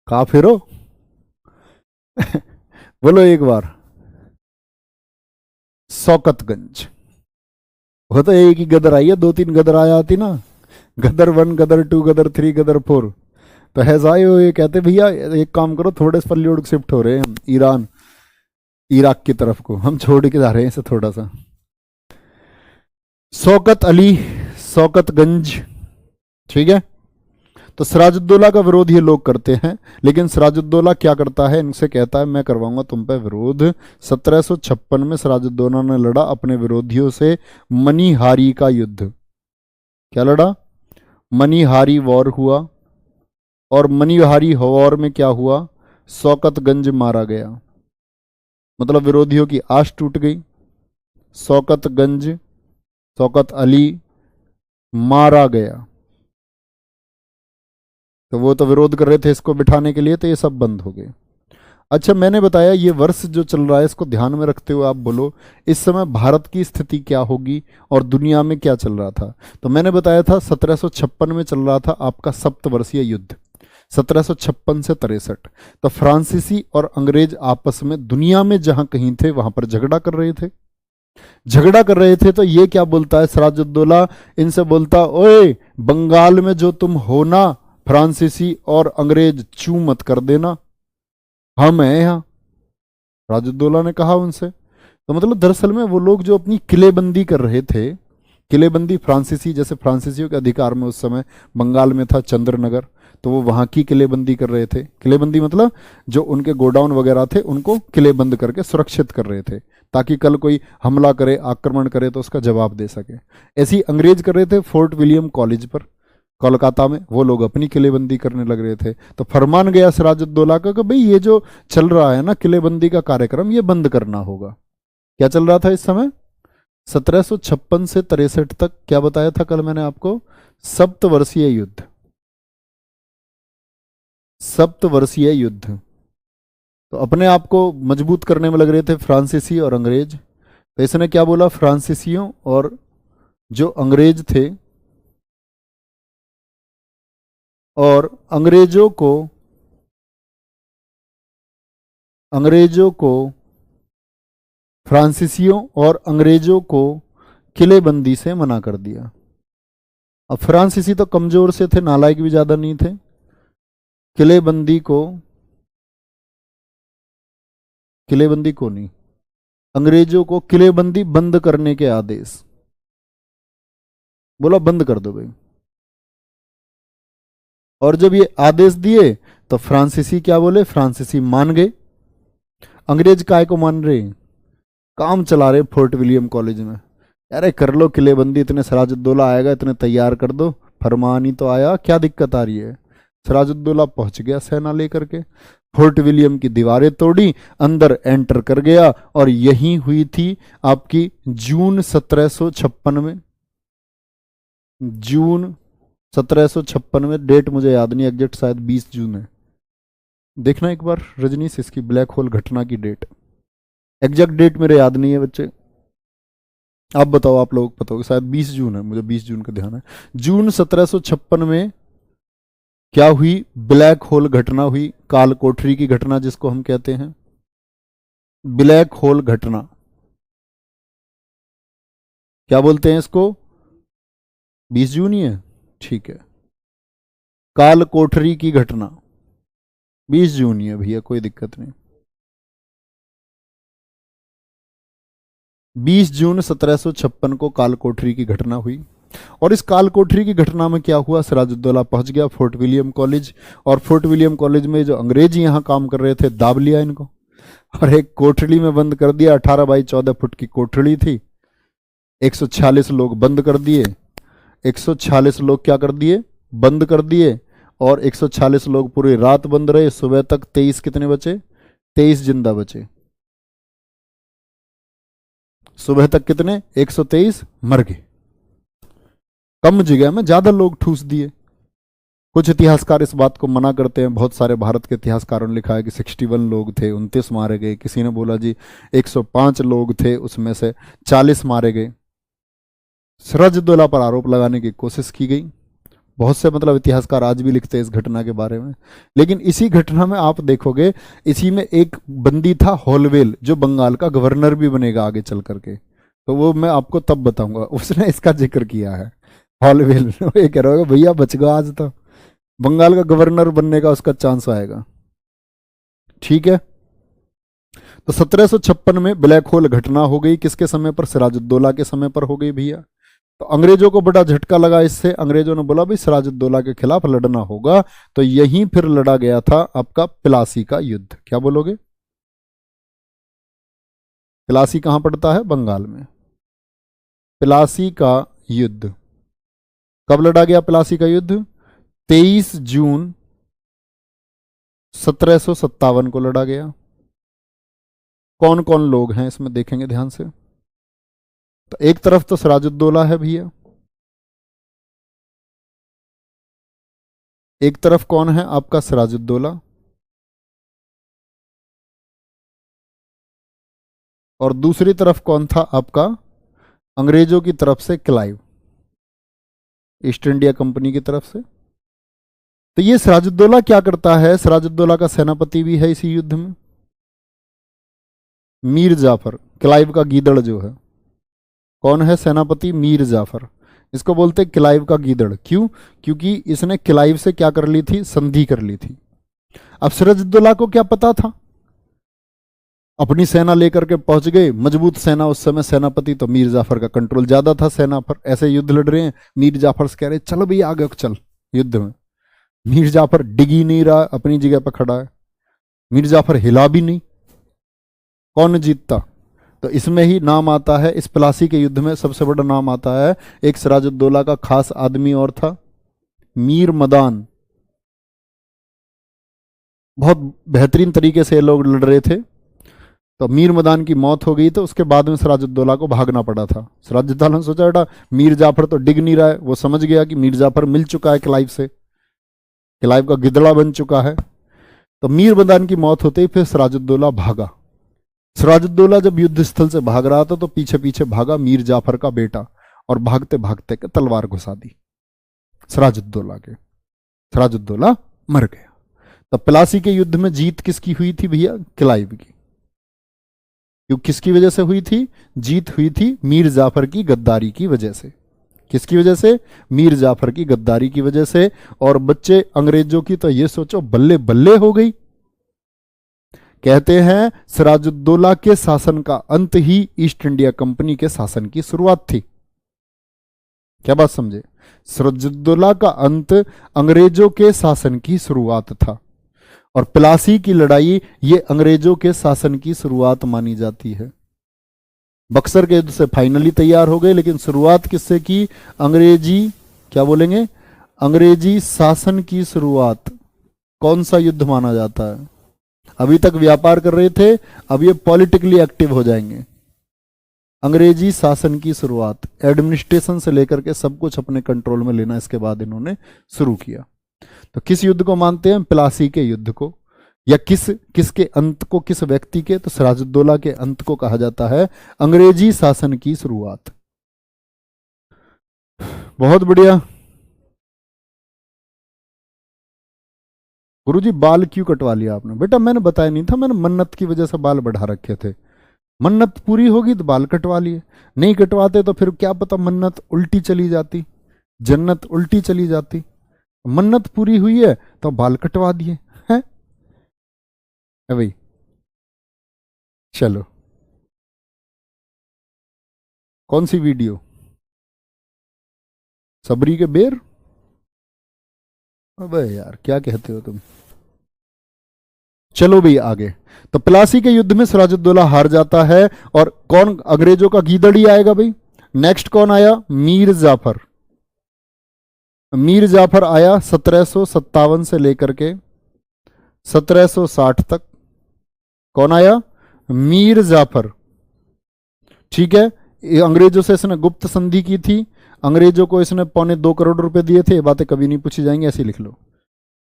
A: काफिर हो। बोलो एक बार। शौकतगंज। वो तो एक ही गदर आई है, 2-3 गदर आया आती ना, गदर 1, गदर 2, गदर 3, गदर 4। तो ऐसा ही ये कहते भैया एक काम करो, थोड़े से लोग शिफ्ट हो रहे हैं हम ईरान, इराक की तरफ को, हम छोड़ के जा रहे हैं इसे थोड़ा सा। शौकत अली, शौकतगंज, ठीक है। तो सिराजुद्दौला का विरोध ये लोग करते हैं, लेकिन सिराजुद्दौला क्या करता है? इनसे कहता है मैं करवाऊंगा तुम पे विरोध। 1756 में सिराजुद्दौला ने लड़ा अपने विरोधियों से मनीहारी का युद्ध। क्या लड़ा? मनीहारी वॉर हुआ। और मनीहारी वॉर में क्या हुआ? शौकतगंज मारा गया, मतलब विरोधियों की आश टूट गई। शौकतगंज, शौकत अली मारा गया। तो वो तो विरोध कर रहे थे इसको बिठाने के लिए, तो ये सब बंद हो गए। अच्छा, मैंने बताया ये वर्ष जो चल रहा है इसको ध्यान में रखते हुए आप बोलो इस समय भारत की स्थिति क्या होगी और दुनिया में क्या चल रहा था। तो मैंने बताया था 1756 में चल रहा था आपका सप्तवर्षीय युद्ध, 1756 से 63। तो फ्रांसीसी और अंग्रेज आपस में दुनिया में जहां कहीं थे वहां पर झगड़ा कर रहे थे, झगड़ा कर रहे थे। तो ये क्या बोलता है सिराजुद्दौला? इनसे बोलता, ओए बंगाल में जो तुम हो ना, फ्रांसीसी और अंग्रेज चू मत कर देना, हम हैं यहां। सिराजुद्दौला ने कहा उनसे। तो मतलब दरअसल में वो लोग जो अपनी किलेबंदी कर रहे थे, किलेबंदी फ्रांसीसी, जैसे फ्रांसीसियों के अधिकार में उस समय बंगाल में था चंद्रनगर, तो वो वहां की किलेबंदी कर रहे थे। किलेबंदी मतलब जो उनके गोडाउन वगैरह थे उनको किलेबंद करके सुरक्षित कर रहे थे, ताकि कल कोई हमला करे, आक्रमण करे तो उसका जवाब दे सके। ऐसे ही अंग्रेज कर रहे थे फोर्ट विलियम कॉलेज पर कोलकाता में, वो लोग अपनी किलेबंदी करने लग रहे थे। तो फरमान गया सिराजुद्दौला का कि भाई ये जो चल रहा है ना किलेबंदी का कार्यक्रम, ये बंद करना होगा। क्या चल रहा था इस समय? 1756 से 63 तक क्या बताया था कल मैंने आपको? सप्तवर्षीय युद्ध, सप्तवर्षीय युद्ध। तो अपने आप को मजबूत करने में लग रहे थे फ्रांसीसी और अंग्रेज। तो इसने क्या बोला? फ्रांसीसियों और जो अंग्रेज थे, और अंग्रेजों को फ्रांसीसियों और अंग्रेजों को किलेबंदी से मना कर दिया। अब फ्रांसीसी तो कमजोर से थे, नालायक भी ज्यादा नहीं थे। किलेबंदी को नहीं, अंग्रेजों को किलेबंदी बंद करने के आदेश, बोला बंद कर दो भाई। और जब ये आदेश दिए तो फ्रांसीसी क्या बोले? फ्रांसीसी मान गए। अंग्रेज काय को मान रहे? काम चला रहे फोर्ट विलियम कॉलेज में, अरे कर लो किलेबंदी, इतने सिराजुद्दौला आएगा, इतने तैयार कर दो, फरमान ही तो आया, क्या दिक्कत आ रही है। सिराजुद्दौला पहुंच गया सेना लेकर के, फोर्ट विलियम की दीवारें तोड़ी, अंदर एंटर कर गया। और यही हुई थी आपकी जून 1756 में, जून 1756 में, डेट मुझे याद नहीं एग्जैक्ट, शायद 20 जून है। देखना एक बार रजनीश इसकी ब्लैक होल घटना की डेट, एग्जैक्ट डेट मेरे याद नहीं है बच्चे, आप बताओ, आप लोग बताओगे, शायद 20 जून है, मुझे 20 जून का ध्यान है। जून 1756 में क्या हुई? ब्लैक होल घटना हुई, काल कोठरी की घटना जिसको हम कहते हैं, ब्लैक होल घटना। क्या बोलते हैं इसको? 20 जून ही है, ठीक है। काल कोठरी की घटना 20 जून ही है भैया, कोई दिक्कत नहीं। 20 जून 1756 को काल कोठरी की घटना हुई। और इस काल कोठरी की घटना में क्या हुआ? सिराजुद्दौला पहुंच गया फोर्ट विलियम कॉलेज, और फोर्ट विलियम कॉलेज में जो अंग्रेज यहां काम कर रहे थे दाब लिया इनको, और एक कोठरी में बंद कर दिया। 18 बाई 14 फुट की कोठरी थी, 146 लोग बंद कर दिए। 146 लोग क्या कर दिए, बंद कर दिए, और 146 लोग पूरी रात बंद रहे, सुबह तक 23 कितने बचे, 23 जिंदा बचे। सुबह तक कितने, 123 मर गए। कम जगह में ज्यादा लोग ठूस दिए। कुछ इतिहासकार इस बात को मना करते हैं, बहुत सारे भारत के इतिहासकारों ने लिखा है कि 61 लोग थे, 29 मारे गए। किसी ने बोला जी 105 लोग थे, उसमें से 40 मारे गए। सिराजुद्दौला पर आरोप लगाने की कोशिश की गई। बहुत से मतलब इतिहासकार आज भी लिखते हैं इस घटना के बारे में। लेकिन इसी घटना में आप देखोगे, इसी में एक बंदी था होलवेल, जो बंगाल का गवर्नर भी बनेगा आगे चल करके, तो वो मैं आपको तब बताऊंगा। उसने इसका जिक्र किया है, हॉलवेल। ये कह रहा होगा भैया बच गया, आज तो बंगाल का गवर्नर बनने का उसका चांस आएगा। ठीक है, तो 1756 में ब्लैक होल घटना हो गई। किसके समय पर, सिराजुद्दौला के समय पर हो गई भैया। तो अंग्रेजों को बड़ा झटका लगा इससे। अंग्रेजों ने बोला भाई सिराजुद्दौला के खिलाफ लड़ना होगा। तो यहीं फिर लड़ा गया था आपका प्लासी का युद्ध। क्या बोलोगे, प्लासी कहां पड़ता है, बंगाल में। प्लासी का युद्ध कब लड़ा गया, प्लासी का युद्ध 23 जून 1757 को लड़ा गया। कौन कौन लोग हैं इसमें देखेंगे ध्यान से। तो एक तरफ तो सिराजुद्दौला है भैया, एक तरफ कौन है आपका, सिराजुद्दौला, और दूसरी तरफ कौन था आपका, अंग्रेजों की तरफ से क्लाइव, ईस्ट इंडिया कंपनी की तरफ से। तो ये सिराजुद्दौला क्या करता है, सिराजुद्दौला का सेनापति भी है इसी युद्ध में मीर जाफर, क्लाइव का गीदड़ जो है। कौन है सेनापति, मीर जाफर। इसको बोलते हैं क्लाइव का गीदड़, क्यों, क्योंकि इसने क्लाइव से क्या कर ली थी, संधि कर ली थी। अब सिराजुद्दौला को क्या पता था, अपनी सेना लेकर के पहुंच गए, मजबूत सेना। उस समय सेनापति तो मीर जाफर का कंट्रोल ज्यादा था सेना पर। ऐसे युद्ध लड़ रहे हैं, मीर जाफर से कह रहे चलो भैया आगे चल युद्ध में। मीर जाफर डिग ही नहीं रहा, अपनी जगह पर खड़ा है। मीर जाफर हिला भी नहीं। कौन जीतता, तो इसमें ही नाम आता है, इस प्लासी के युद्ध में सबसे बड़ा नाम आता है एक सिराजुद्दौला का खास आदमी और था, मीर मदान। बहुत बेहतरीन तरीके से ये लोग लड़ रहे थे। तो मीर मदान की मौत हो गई, तो उसके बाद में सिराजुद्दौला को भागना पड़ा था। सिराजुद्दौला ने सोचा बेटा मीर जाफर तो डिग नहीं रहा है। वो समझ गया कि मीर जाफर मिल चुका है क्लाइव से, क्लाइव का गिदड़ा बन चुका है। तो मीर मदान की मौत होते ही फिर सिराजुद्दौला भागा। सिराजुद्दौला जब युद्ध स्थल से भाग रहा था तो पीछे पीछे भागा मीर जाफर का बेटा, और भागते भागते के तलवार घुसा दी सिराजुद्दौला के। सिराजुद्दौला मर गया। तो प्लासी के युद्ध में जीत किसकी हुई थी भैया, क्लाइव की। क्यों, किसकी वजह से हुई थी जीत, हुई थी मीर जाफर की गद्दारी की वजह से। किसकी वजह से, मीर जाफर की गद्दारी की वजह से। और बच्चे अंग्रेजों की तो ये सोचो बल्ले बल्ले हो गई। कहते हैं सिराजुद्दौला के शासन का अंत ही ईस्ट इंडिया कंपनी के शासन की शुरुआत थी। क्या बात समझे, सिराजुद्दौला का अंत अंग्रेजों के शासन की शुरुआत था, और प्लासी की लड़ाई ये अंग्रेजों के शासन की शुरुआत मानी जाती है। बक्सर के युद्ध से फाइनली तैयार हो गए, लेकिन शुरुआत किससे की, अंग्रेजी, क्या बोलेंगे, अंग्रेजी शासन की शुरुआत। कौन सा युद्ध माना जाता है, अभी तक व्यापार कर रहे थे, अब ये पॉलिटिकली एक्टिव हो जाएंगे। अंग्रेजी शासन की शुरुआत, एडमिनिस्ट्रेशन से लेकर के सब कुछ अपने कंट्रोल में लेना इसके बाद इन्होंने शुरू किया। तो किस युद्ध को मानते हैं, प्लासी के युद्ध को। या किसके अंत को, किस व्यक्ति के, तो सिराजुद्दौला के अंत को कहा जाता है अंग्रेजी शासन की शुरुआत। बहुत बढ़िया। गुरुजी बाल क्यों कटवा लिया आपने, बेटा मैंने बताया नहीं था, मैंने मन्नत की वजह से बाल बढ़ा रखे थे। मन्नत पूरी होगी तो बाल कटवा लिए, नहीं कटवाते तो फिर क्या पता मन्नत उल्टी चली जाती, जन्नत उल्टी चली जाती। मन्नत पूरी हुई है तो बाल कटवा दिए हैं भाई। चलो, कौन सी वीडियो, सबरी के बेर, अबे यार क्या कहते हो तुम। चलो भाई आगे। तो प्लासी के युद्ध में सिराजुद्दौला हार जाता है, और कौन, अंग्रेजों का गीदड़ ही आएगा भाई। नेक्स्ट कौन आया, मीर जाफर। मीर जाफर आया 1757 से लेकर के 1760 तक। कौन आया? मीर जाफर। ठीक है, ये अंग्रेजों से इसने गुप्त संधि की थी, अंग्रेजों को इसने 2.25 करोड़ रुपए दिए थे। ये बातें कभी नहीं पूछी जाएंगी, ऐसे लिख लो।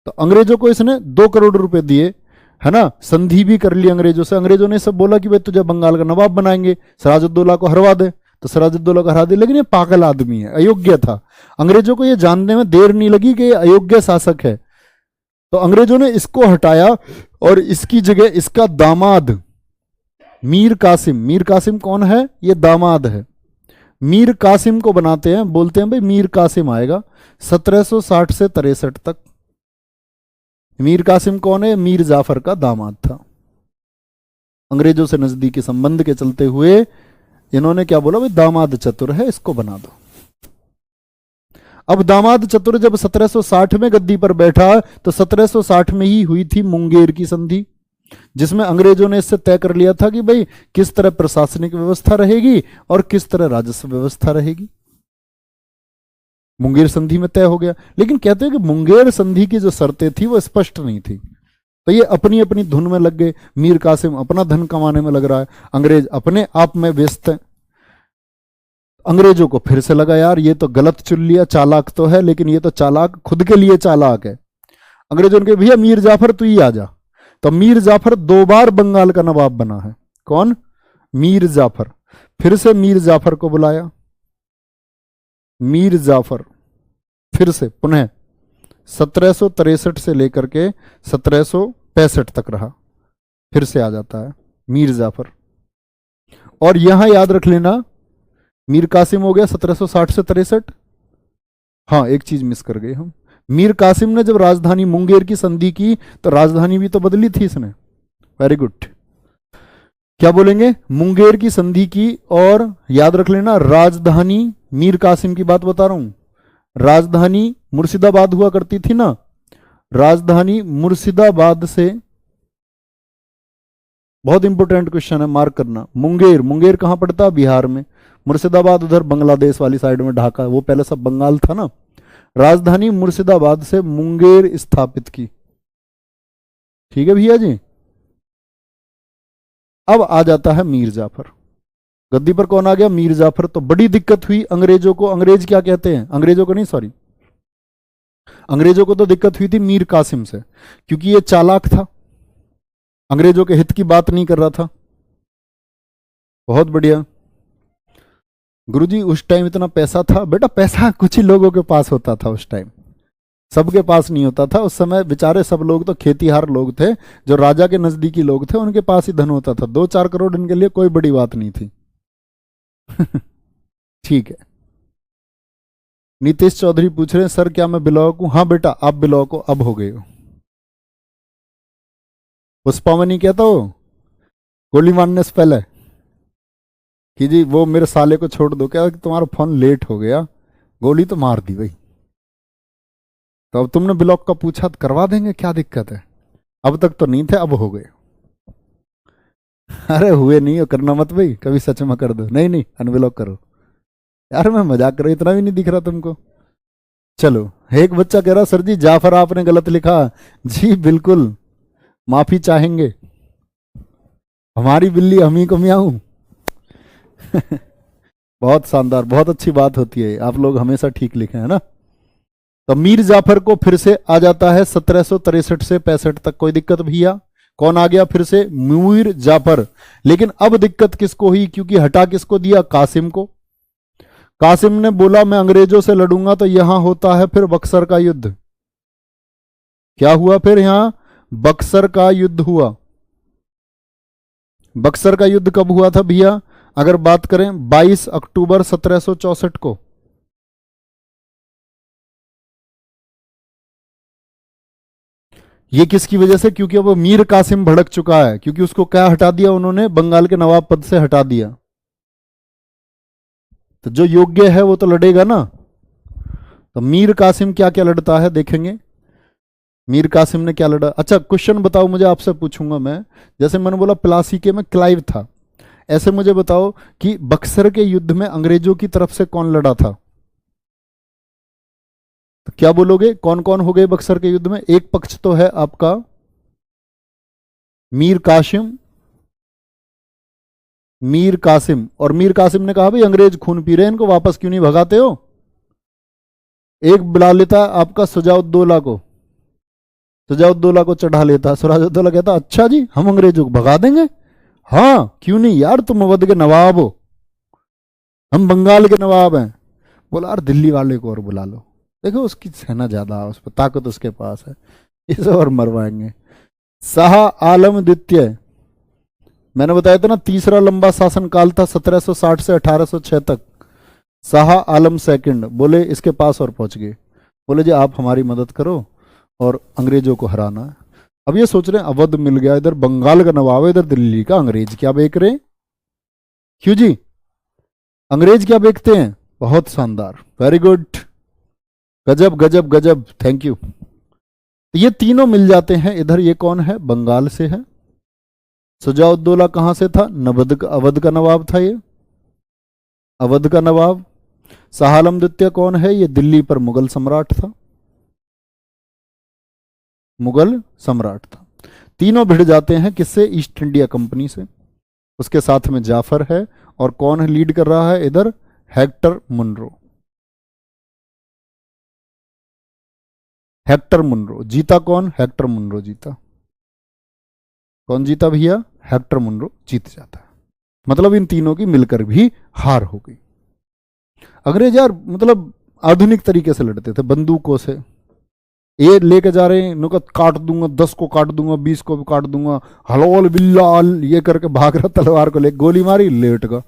A: तो अंग्रेजों को इसने 2 करोड़ रुपए दिए, है ना, संधि भी कर ली अंग्रेजों से। अंग्रेजों ने सब बोला कि भाई तुझे बंगाल का नवाब बनाएंगे, सिराजुद्दौला को हरवा दे। तो सिराजुद्दौला को हरा दे, लेकिन ये पागल आदमी है, अयोग्य था। अंग्रेजों को ये जानने में देर नहीं लगी कि ये अयोग्य शासक है, तो अंग्रेजों ने इसको हटाया और इसकी जगह इसका दामाद मीर कासिम। मीर कासिम कौन है? ये दामाद है। मीर कासिम को बनाते हैं, बोलते हैं भाई मीर कासिम आएगा 1760 से 63 तक। मीर कासिम कौन है? मीर जाफर का दामाद था। अंग्रेजों से नजदीकी संबंध के चलते हुए इन्होंने क्या बोला, भाई दामाद चतुर है, इसको बना दो। अब दामाद चतुर जब 1760 में गद्दी पर बैठा तो 1760 में ही हुई थी मुंगेर की संधि, जिसमें अंग्रेजों ने इससे तय कर लिया था कि भाई किस तरह प्रशासनिक व्यवस्था रहेगी और किस तरह राजस्व व्यवस्था रहेगी। मुंगेर संधि में तय हो गया। लेकिन कहते हैं कि मुंगेर संधि की जो शर्तें थी वो स्पष्ट नहीं थी, तो ये अपनी अपनी धुन में लग गए। मीर कासिम अपना धन कमाने में लग रहा है, अंग्रेज अपने आप में व्यस्त है। अंग्रेजों को फिर से लगा यार ये तो गलत चुन लिया, चालाक तो है लेकिन ये तो चालाक खुद के लिए चालाक है। अंग्रेजों ने कहा भैया मीर जाफर तू ही आ जा। तो मीर जाफर 2 बार बंगाल का नवाब बना है। कौन? मीर जाफर। फिर से मीर जाफर को बुलाया, मीर जाफर फिर से पुनः 1763 से लेकर के 1765 तक रहा, फिर से आ जाता है मीर जाफर। और यहां याद रख लेना मीर कासिम हो गया 1760 से 63। हाँ, एक चीज मिस कर गए हम। मीर कासिम ने जब राजधानी मुंगेर की संधि की तो राजधानी भी तो बदली थी इसने। Very good. क्या बोलेंगे? मुंगेर की संधि की, और याद रख लेना राजधानी, मीर कासिम की बात बता रहा हूं, राजधानी मुर्शिदाबाद हुआ करती थी ना, राजधानी मुर्शिदाबाद से, बहुत इंपॉर्टेंट क्वेश्चन है, मार्क करना। मुंगेर, मुंगेर कहां पड़ता है? बिहार में। मुर्शिदाबाद उधर बांग्लादेश वाली साइड में, ढाका, वो पहले सब बंगाल था ना। राजधानी मुर्शिदाबाद से मुंगेर स्थापित की। ठीक है भैया जी। अब आ जाता है मीर जाफर। गद्दी पर कौन आ गया? मीर जाफर। तो बड़ी दिक्कत हुई अंग्रेजों को। अंग्रेज क्या कहते हैं? अंग्रेजों को नहीं, सॉरी, अंग्रेजों को तो दिक्कत हुई थी मीर कासिम से, क्योंकि ये चालाक था, अंग्रेजों के हित की बात नहीं कर रहा था। बहुत बढ़िया गुरुजी, उस टाइम इतना पैसा था? बेटा पैसा कुछ ही लोगों के पास होता था उस टाइम, सबके पास नहीं होता था। उस समय बेचारे सब लोग तो खेतीहार लोग थे, जो राजा के नजदीकी लोग थे उनके पास ही धन होता था। 2-4 करोड़ इनके लिए कोई बड़ी बात नहीं थी। ठीक है। नीतीश चौधरी पूछ रहे हैं सर क्या मैं बिलॉक हूं? हाँ बेटा आप बिलॉक हो, अब हो गए हो। पुष्पावनी कहता हो गोली मारने से पहले कि जी वो मेरे साले को छोड़ दो, क्या तुम्हारा फोन लेट हो गया, गोली तो मार दी भाई। तो अब तुमने ब्लॉक का पूछा तो करवा देंगे, क्या दिक्कत है? अब तक तो नहीं थे, अब हो गए। अरे हुए नहीं हो, करना मत भाई, कभी सच में कर दो। नहीं नहीं अनब्लॉक करो यार, मैं मजाक कर रहा, इतना भी नहीं दिख रहा तुमको। चलो, एक बच्चा कह रहा सर जी जाफर आपने गलत लिखा। जी बिल्कुल, माफी चाहेंगे, हमारी बिल्ली हम ही को मियाऊं। बहुत शानदार, बहुत अच्छी बात होती है, आप लोग हमेशा ठीक लिखे है ना। तो मीर जाफर को फिर से आ जाता है 1763 से 65 तक। कोई दिक्कत भैया? कौन आ गया फिर से? मीर जाफर। लेकिन अब दिक्कत किसको हुई? क्योंकि हटा किसको दिया? कासिम को। कासिम ने बोला मैं अंग्रेजों से लड़ूंगा, तो यहां होता है फिर बक्सर का युद्ध। क्या हुआ फिर? यहां बक्सर का युद्ध हुआ। बक्सर का युद्ध कब हुआ था भैया? अगर बात करें 22 अक्टूबर 1764 को। ये किसकी वजह से? क्योंकि अब मीर कासिम भड़क चुका है, क्योंकि उसको क्या हटा दिया उन्होंने? बंगाल के नवाब पद से हटा दिया। तो जो योग्य है वो तो लड़ेगा ना। तो मीर कासिम क्या क्या लड़ता है देखेंगे। मीर कासिम ने क्या लड़ा? अच्छा क्वेश्चन बताओ मुझे, आपसे पूछूंगा मैं। जैसे मैंने बोला प्लासी के में क्लाइव था, ऐसे मुझे बताओ कि बक्सर के युद्ध में अंग्रेजों की तरफ से कौन लड़ा था? तो क्या बोलोगे, कौन कौन हो गए बक्सर के युद्ध में? एक पक्ष तो है आपका मीर कासिम, मीर कासिम, और मीर कासिम ने कहा भाई अंग्रेज खून पी रहे हैं, इनको वापस क्यों नहीं भगाते हो। एक बुला लेता आपका सुजाउद्दौला को, सुजाउद्दौला को चढ़ा लेता, सुजाउद्दौला कहता अच्छा जी हम अंग्रेजों को भगा देंगे, हाँ क्यों नहीं यार, तुम अवध के नवाब हो, हम बंगाल के नवाब हैं। बोला यार दिल्ली वाले को और बुला लो, देखो उसकी सेना ज्यादा है, उस पर ताकत उसके पास है, इसे और मरवाएंगे। शाह आलम द्वितीय, मैंने बताया था ना तीसरा लंबा शासन काल था 1760 से 1806 तक। शाह आलम सेकंड बोले इसके पास और पहुंच गए, बोले जी आप हमारी मदद करो और अंग्रेजों को हराना है। अब ये सोच रहे हैं अवध मिल गया, इधर बंगाल का नवाब है, इधर दिल्ली का, अंग्रेज क्या बेच रहे हैं, क्यों जी अंग्रेज क्या बेचते हैं। बहुत शानदार, वेरी गुड, गजब गजब गजब, थैंक यू। तो ये तीनों मिल जाते हैं इधर। ये कौन है, बंगाल से है। सुजाउद्दौला कहां से था, अवध का नवाब था, ये अवध का नवाब। शाह आलम द्वितीय कौन है, ये दिल्ली पर मुगल सम्राट था, मुगल सम्राट था। तीनों भिड़ जाते हैं किससे, ईस्ट इंडिया कंपनी से। उसके साथ में जाफर है, और कौन है लीड कर रहा है इधर, हेक्टर मुनरो। हेक्टर मुनरो जीता, कौन, हेक्टर मुनरो जीता। कौन जीता भैया, हेक्टर मुनरो जीत जाता है। मतलब इन तीनों की मिलकर भी हार हो गई। अंग्रेज यार मतलब आधुनिक तरीके से लड़ते थे, बंदूकों से। ये लेके जा रहे हैं, इनको काट दूंगा, 10 को काट दूंगा, 20 को भी काट दूंगा, हलोल बिल्लाल ये करके भाग रहा, तलवार को ले, गोली मारी, लेट गया,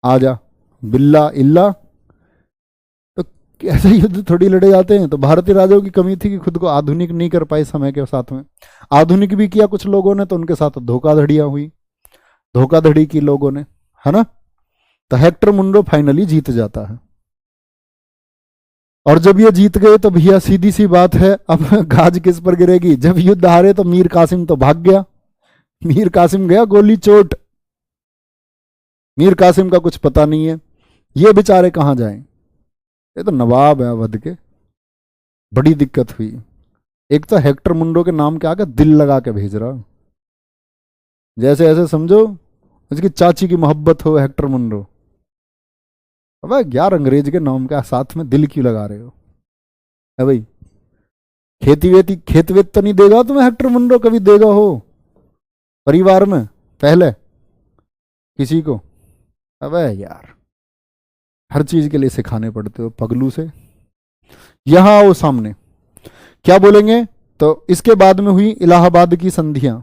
A: आजा बिल्ला इल्ला। तो ऐसे युद्ध थोड़ी लड़े जाते हैं। तो भारतीय राजाओं की कमी थी कि खुद को आधुनिक नहीं कर पाए समय के साथ में। आधुनिक भी किया कुछ लोगों ने, तो उनके साथ धोखाधड़ियां हुई, धोखाधड़ी की लोगों ने, है ना। तो हेक्टर मुनरो फाइनली जीत जाता है। और जब ये जीत गए तो भैया सीधी सी बात है, अब गाज किस पर गिरेगी। जब युद्ध हारे तो मीर कासिम तो भाग गया, मीर कासिम गया गोली चोट, मीर कासिम का कुछ पता नहीं है, ये बेचारे कहां जाएं। ये तो नवाब है अवध के, बड़ी दिक्कत हुई। एक तो हेक्टर मुनरो के नाम के आगे दिल लगा के भेज रहा, जैसे ऐसे समझो उसकी चाची की मोहब्बत हो हेक्टर मुनरो। अब यार अंग्रेज के नाम के साथ में दिल क्यों लगा रहे हो, है भाई। खेती वेती खेत वेत तो नहीं देगा तुम्हें हेक्टर मुनरो, कभी देगा हो परिवार में पहले किसी को। अब यार हर चीज के लिए सिखाने पड़ते हो पगलू से। यहां आओ सामने, क्या बोलेंगे। तो इसके बाद में हुई इलाहाबाद की संधियां।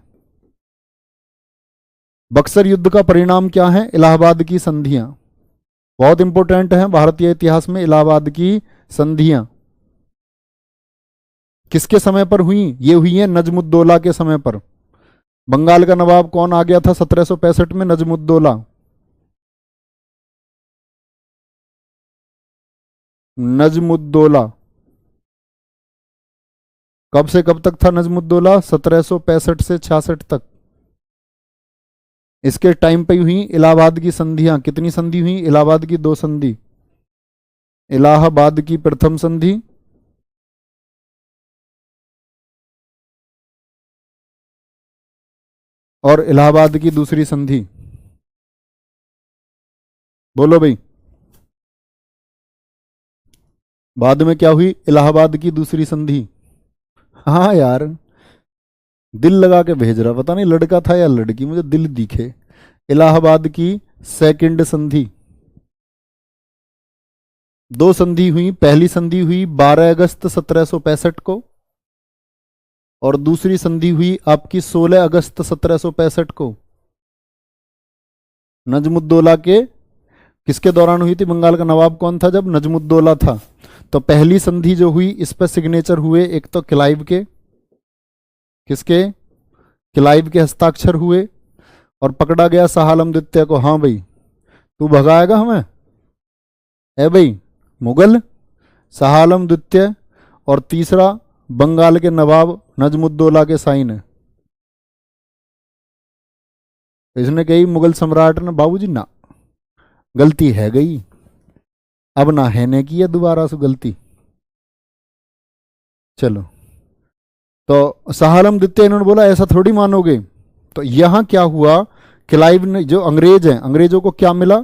A: बक्सर युद्ध का परिणाम क्या है, इलाहाबाद की संधियां बहुत इंपॉर्टेंट है भारतीय इतिहास में। इलाहाबाद की संधियां किसके समय पर हुई, ये हुई है नजमुद्दौला के समय पर। बंगाल का नवाब कौन आ गया था 1765 में, नजमुद्दौला। नजमुद्दौला कब से कब तक था नजमुद्दौला, 1765 से 66 तक। इसके टाइम पे हुई इलाहाबाद की संधियां। कितनी संधि हुई, इलाहाबाद की 2 संधि। इलाहाबाद की प्रथम संधि और इलाहाबाद की दूसरी संधि। बोलो भाई, बाद में क्या हुई, इलाहाबाद की दूसरी संधि। हाँ यार दिल लगा के भेज रहा, पता नहीं लड़का था या लड़की, मुझे दिल दिखे। इलाहाबाद की सेकंड संधि। 2 संधि हुई, पहली संधि हुई 12 अगस्त 1765 को, और दूसरी संधि हुई आपकी 16 अगस्त 1765 को। नजमुद्दौला के किसके दौरान हुई थी, बंगाल का नवाब कौन था जब, नजमुद्दौला था। तो पहली संधि जो हुई इस पर सिग्नेचर हुए एक तो क्लाइव के, किसके, क्लाइव के हस्ताक्षर हुए, और पकड़ा गया शाह आलम द्वितीय को। हाँ भाई तू भगाएगा हमें, है भाई मुगल शाह आलम द्वितीय, और तीसरा बंगाल के नवाब नजमुद्दौला के साइन है। इसने कही मुगल सम्राट ने, बाबूजी ना गलती है गई, अब ना है ने की है दोबारा से गलती, चलो, तो शाह आलम द्वितीय इन्होंने बोला ऐसा थोड़ी मानोगे। तो यहां क्या हुआ, क्लाइव ने, जो अंग्रेज हैं, अंग्रेजों को क्या मिला,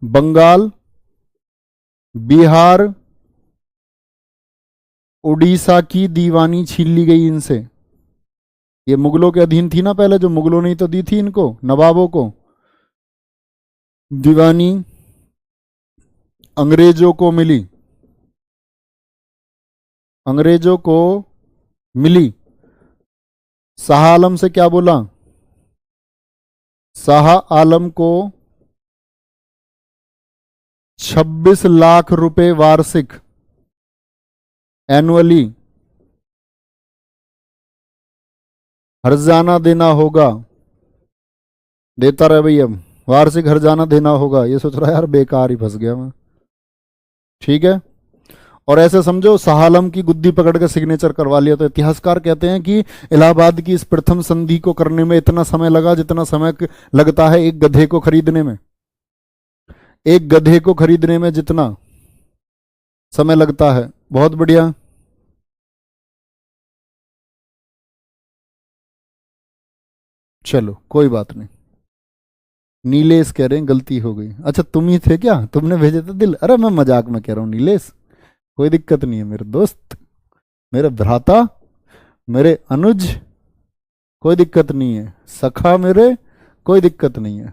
A: बंगाल, बिहार, उड़ीसा की दीवानी छीन ली गई इनसे। ये मुगलों के अधीन थी ना पहले, जो मुगलों ने ही तो दी थी इनको, नवाबों को दीवानी अंग्रेजों को मिली, अंग्रेजों को मिली। शाह आलम से क्या बोला, शाह आलम को 26 लाख रुपए वार्षिक, एनुअली हर्जाना देना होगा। देता रहे भाई, अब वार्षिक हर्जाना देना होगा। ये सोच रहा है यार बेकार ही फंस गया मैं, ठीक है। और ऐसे समझो शाह आलम की गुद्दी पकड़ के सिग्नेचर करवा लिया। तो इतिहासकार कहते हैं कि इलाहाबाद की इस प्रथम संधि को करने में इतना समय लगा जितना समय लगता है एक गधे को खरीदने में, एक गधे को खरीदने में जितना समय लगता है। बहुत बढ़िया। चलो कोई बात नहीं, नीलेश कह रहे हैं गलती हो गई। अच्छा तुम ही थे क्या, तुमने भेजे थे दिल? अरे मैं मजाक में कह रहा हूँ नीलेश, कोई दिक्कत नहीं है मेरे दोस्त, मेरे भ्राता, मेरे अनुज, कोई दिक्कत नहीं है, सखा मेरे, कोई दिक्कत नहीं है।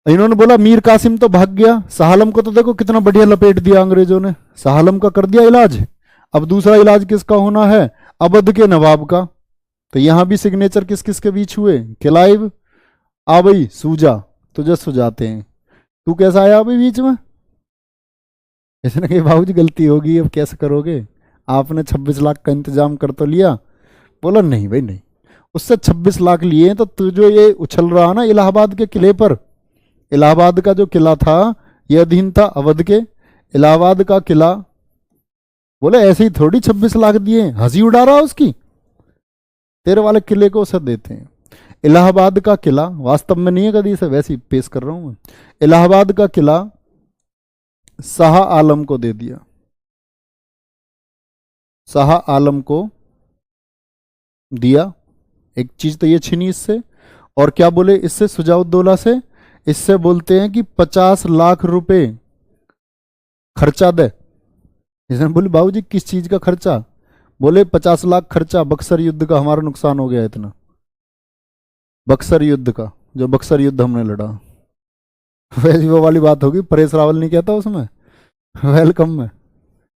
A: इन्होंने बोला मीर कासिम तो भाग गया, शाह आलम को तो देखो कितना बढ़िया लपेट दिया अंग्रेजों ने, शाह आलम का कर दिया इलाज। अब दूसरा इलाज किसका होना है, अवध के नवाब का। तो यहां भी सिग्नेचर किस किस के बीच हुए, क्लाइव, आ भाई सूजा, तुझे सुझाते हैं, तू कैसा आया अभी बीच में। इसने कही बाबूजी गलती होगी, अब कैसे करोगे, आपने 26 लाख का इंतजाम कर तो लिया। बोला नहीं भाई नहीं, उससे 26 लाख लिए तो तू जो ये उछल रहा ना इलाहाबाद के किले पर, इलाहाबाद का जो किला था ये अधीन था अवध के, इलाहाबाद का किला। बोले ऐसे ही थोड़ी 26 लाख दिए, हंसी उड़ा रहा उसकी, तेरे वाले किले को उसे देते हैं। इलाहाबाद का किला वास्तव में नहीं है, कभी इसे वैसे ही पेश कर रहा हूं मैं। इलाहाबाद का किला शाह आलम को दे दिया, शाह आलम को दिया। एक चीज तो ये छीनी इससे, और क्या बोले इससे, सुजाउद्दौला से, इससे बोलते हैं कि 50 लाख रुपए खर्चा दे। इसने बोले बाबूजी किस चीज का खर्चा, बोले 50 लाख खर्चा, बक्सर युद्ध का हमारा नुकसान हो गया इतना, बक्सर युद्ध का, जो बक्सर युद्ध हमने लड़ा। वैसी वो वाली बात होगी, परेश रावल नहीं कहता उसमें वेलकम में,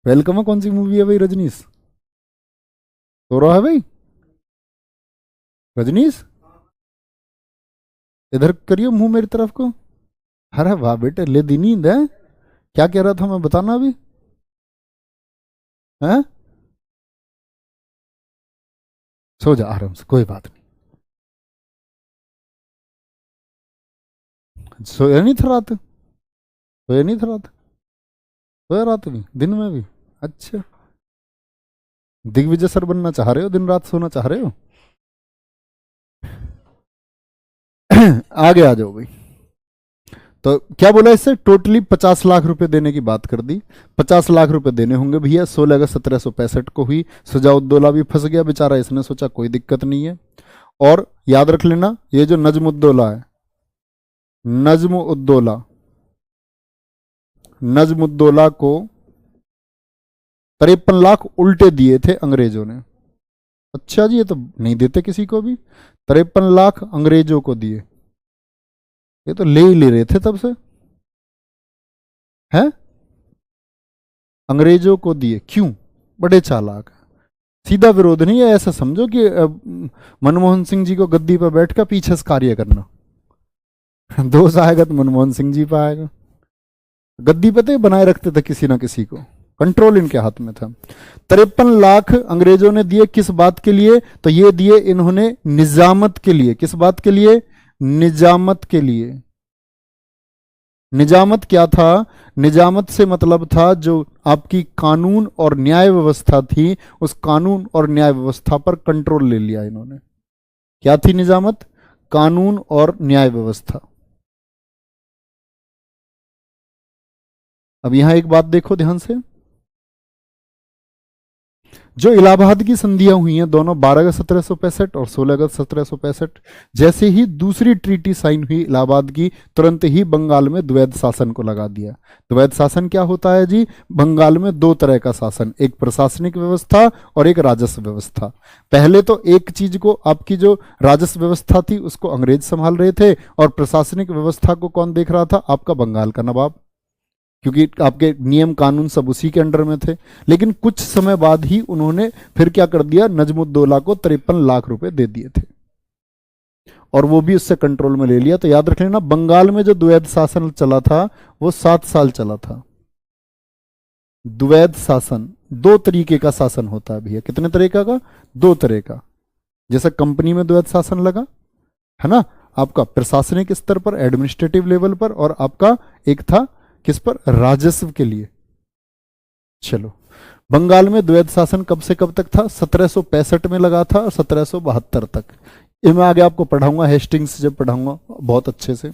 A: वेलकम में कौन सी मूवी है भाई, रजनीश तो रहा है भाई, रजनीश इधर करियो मुंह मेरी तरफ को। अरे वाह बेटे, ले दी नींद है, क्या कह रहा था मैं बताना अभी है, सो जा आराम से, कोई बात नहीं। सोया नहीं था रात, सोया नहीं था रात, सोया रात भी दिन में भी, अच्छा दिग्विजय सर बनना चाह रहे हो, दिन रात सोना चाह रहे हो। आगे आ जाओ भाई। तो क्या बोला इससे, टोटली 50 लाख रुपए देने की बात कर दी। 50 लाख रुपए देने होंगे भैया। 16 अगस्त 1765 को हुई। सुजाउद्दौला भी फंस गया बेचारा, इसने सोचा कोई दिक्कत नहीं है। और याद रख लेना ये जो नजमुद्दौला है, नजमुद्दौला, नजमुद्दौला को 53 लाख उल्टे दिए थे अंग्रेजों ने। अच्छा जी, ये तो नहीं देते किसी को भी, 53 लाख अंग्रेजों को दिए। ये तो ले ही ले रहे थे तब से, हैं अंग्रेजों को दिए क्यों, बड़े चालाक। सीधा विरोध नहीं है, ऐसा समझो कि मनमोहन सिंह जी को गद्दी पर बैठकर पीछे से कार्य करना। दोष आएगा तो मनमोहन सिंह जी पर आएगा। गद्दी पे तो बनाए रखते थे किसी ना किसी को, कंट्रोल इनके हाथ में था। 53 लाख अंग्रेजों ने दिए किस बात के लिए, तो ये दिए इन्होंने निजामत के लिए। किस बात के लिए, निजामत के लिए। निजामत क्या था, निजामत से मतलब था जो आपकी कानून और न्याय व्यवस्था थी, उस कानून और न्याय व्यवस्था पर कंट्रोल ले लिया इन्होंने। क्या थी निजामत, कानून और न्याय व्यवस्था। अब यहां एक बात देखो ध्यान से, जो इलाहाबाद की संधियां हुई हैं दोनों 12 अगस्त 1765 और 16 अगस्त 1765, जैसे ही दूसरी ट्रीटी साइन हुई इलाहाबाद की, तुरंत ही बंगाल में द्वैध शासन को लगा दिया। द्वैध शासन क्या होता है जी? बंगाल में दो तरह का शासन, एक प्रशासनिक व्यवस्था और एक राजस्व व्यवस्था। पहले तो एक चीज को, आपकी जो राजस्व व्यवस्था थी उसको अंग्रेज संभाल रहे थे, और प्रशासनिक व्यवस्था को कौन देख रहा था? आपका बंगाल का नवाब, क्योंकि आपके नियम कानून सब उसी के अंडर में थे। लेकिन कुछ समय बाद ही उन्होंने फिर क्या कर दिया? नजमुद्दौला को 53 लाख रुपए दे दिए थे, और वो भी उससे कंट्रोल में ले लिया। तो याद रख लेना, बंगाल में जो द्वैध शासन चला था वो 7 साल चला था। द्वैध शासन दो तरीके का शासन होता है भैया। कितने तरीका का? दो तरह का। जैसे कंपनी में द्वैध शासन लगा है ना, आपका प्रशासनिक स्तर पर, एडमिनिस्ट्रेटिव लेवल पर, और आपका एक था किस पर? राजस्व के लिए। चलो, बंगाल में द्वैध शासन कब से कब तक था? 1765 में लगा था और 1772 तक। ये मैं आगे आपको पढ़ाऊंगा, हेस्टिंग्स जब पढ़ाऊंगा बहुत अच्छे से।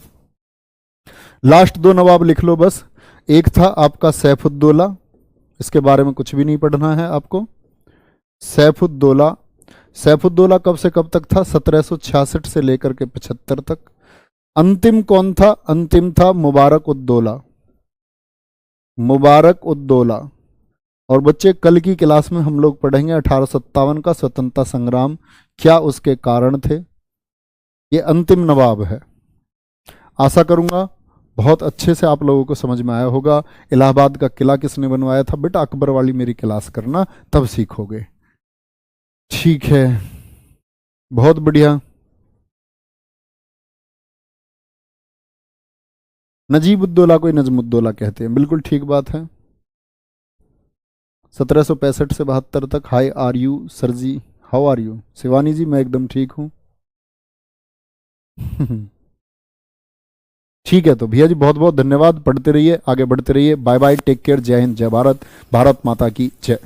A: लास्ट दो नवाब लिख लो बस। एक था आपका सैफुद्दौला, इसके बारे में कुछ भी नहीं पढ़ना है आपको। सैफुद्दौला, सैफुद्दौला कब से कब तक था? 1766 से लेकर के 75 तक। अंतिम कौन था? अंतिम था मुबारक उद्दौला, मुबारक उद्दौला। और बच्चे कल की क्लास में हम लोग पढ़ेंगे 1857 का स्वतंत्रता संग्राम, क्या उसके कारण थे। ये अंतिम नवाब है। आशा करूंगा बहुत अच्छे से आप लोगों को समझ में आया होगा। इलाहाबाद का किला किसने बनवाया था? बेटा अकबर वाली मेरी क्लास करना, तब सीखोगे। ठीक है, बहुत बढ़िया। नजीबुद्दौला को नजमुद्दौला कहते हैं, बिल्कुल ठीक बात है। 1765 से 72 तक। Hi are you sir ji, how are you? Shivani ji मैं एकदम ठीक हूं। ठीक है, तो भैया जी बहुत बहुत धन्यवाद। पढ़ते रहिए, आगे बढ़ते रहिए। बाय बाय, टेक केयर, जय हिंद, जय भारत, भारत माता की जय।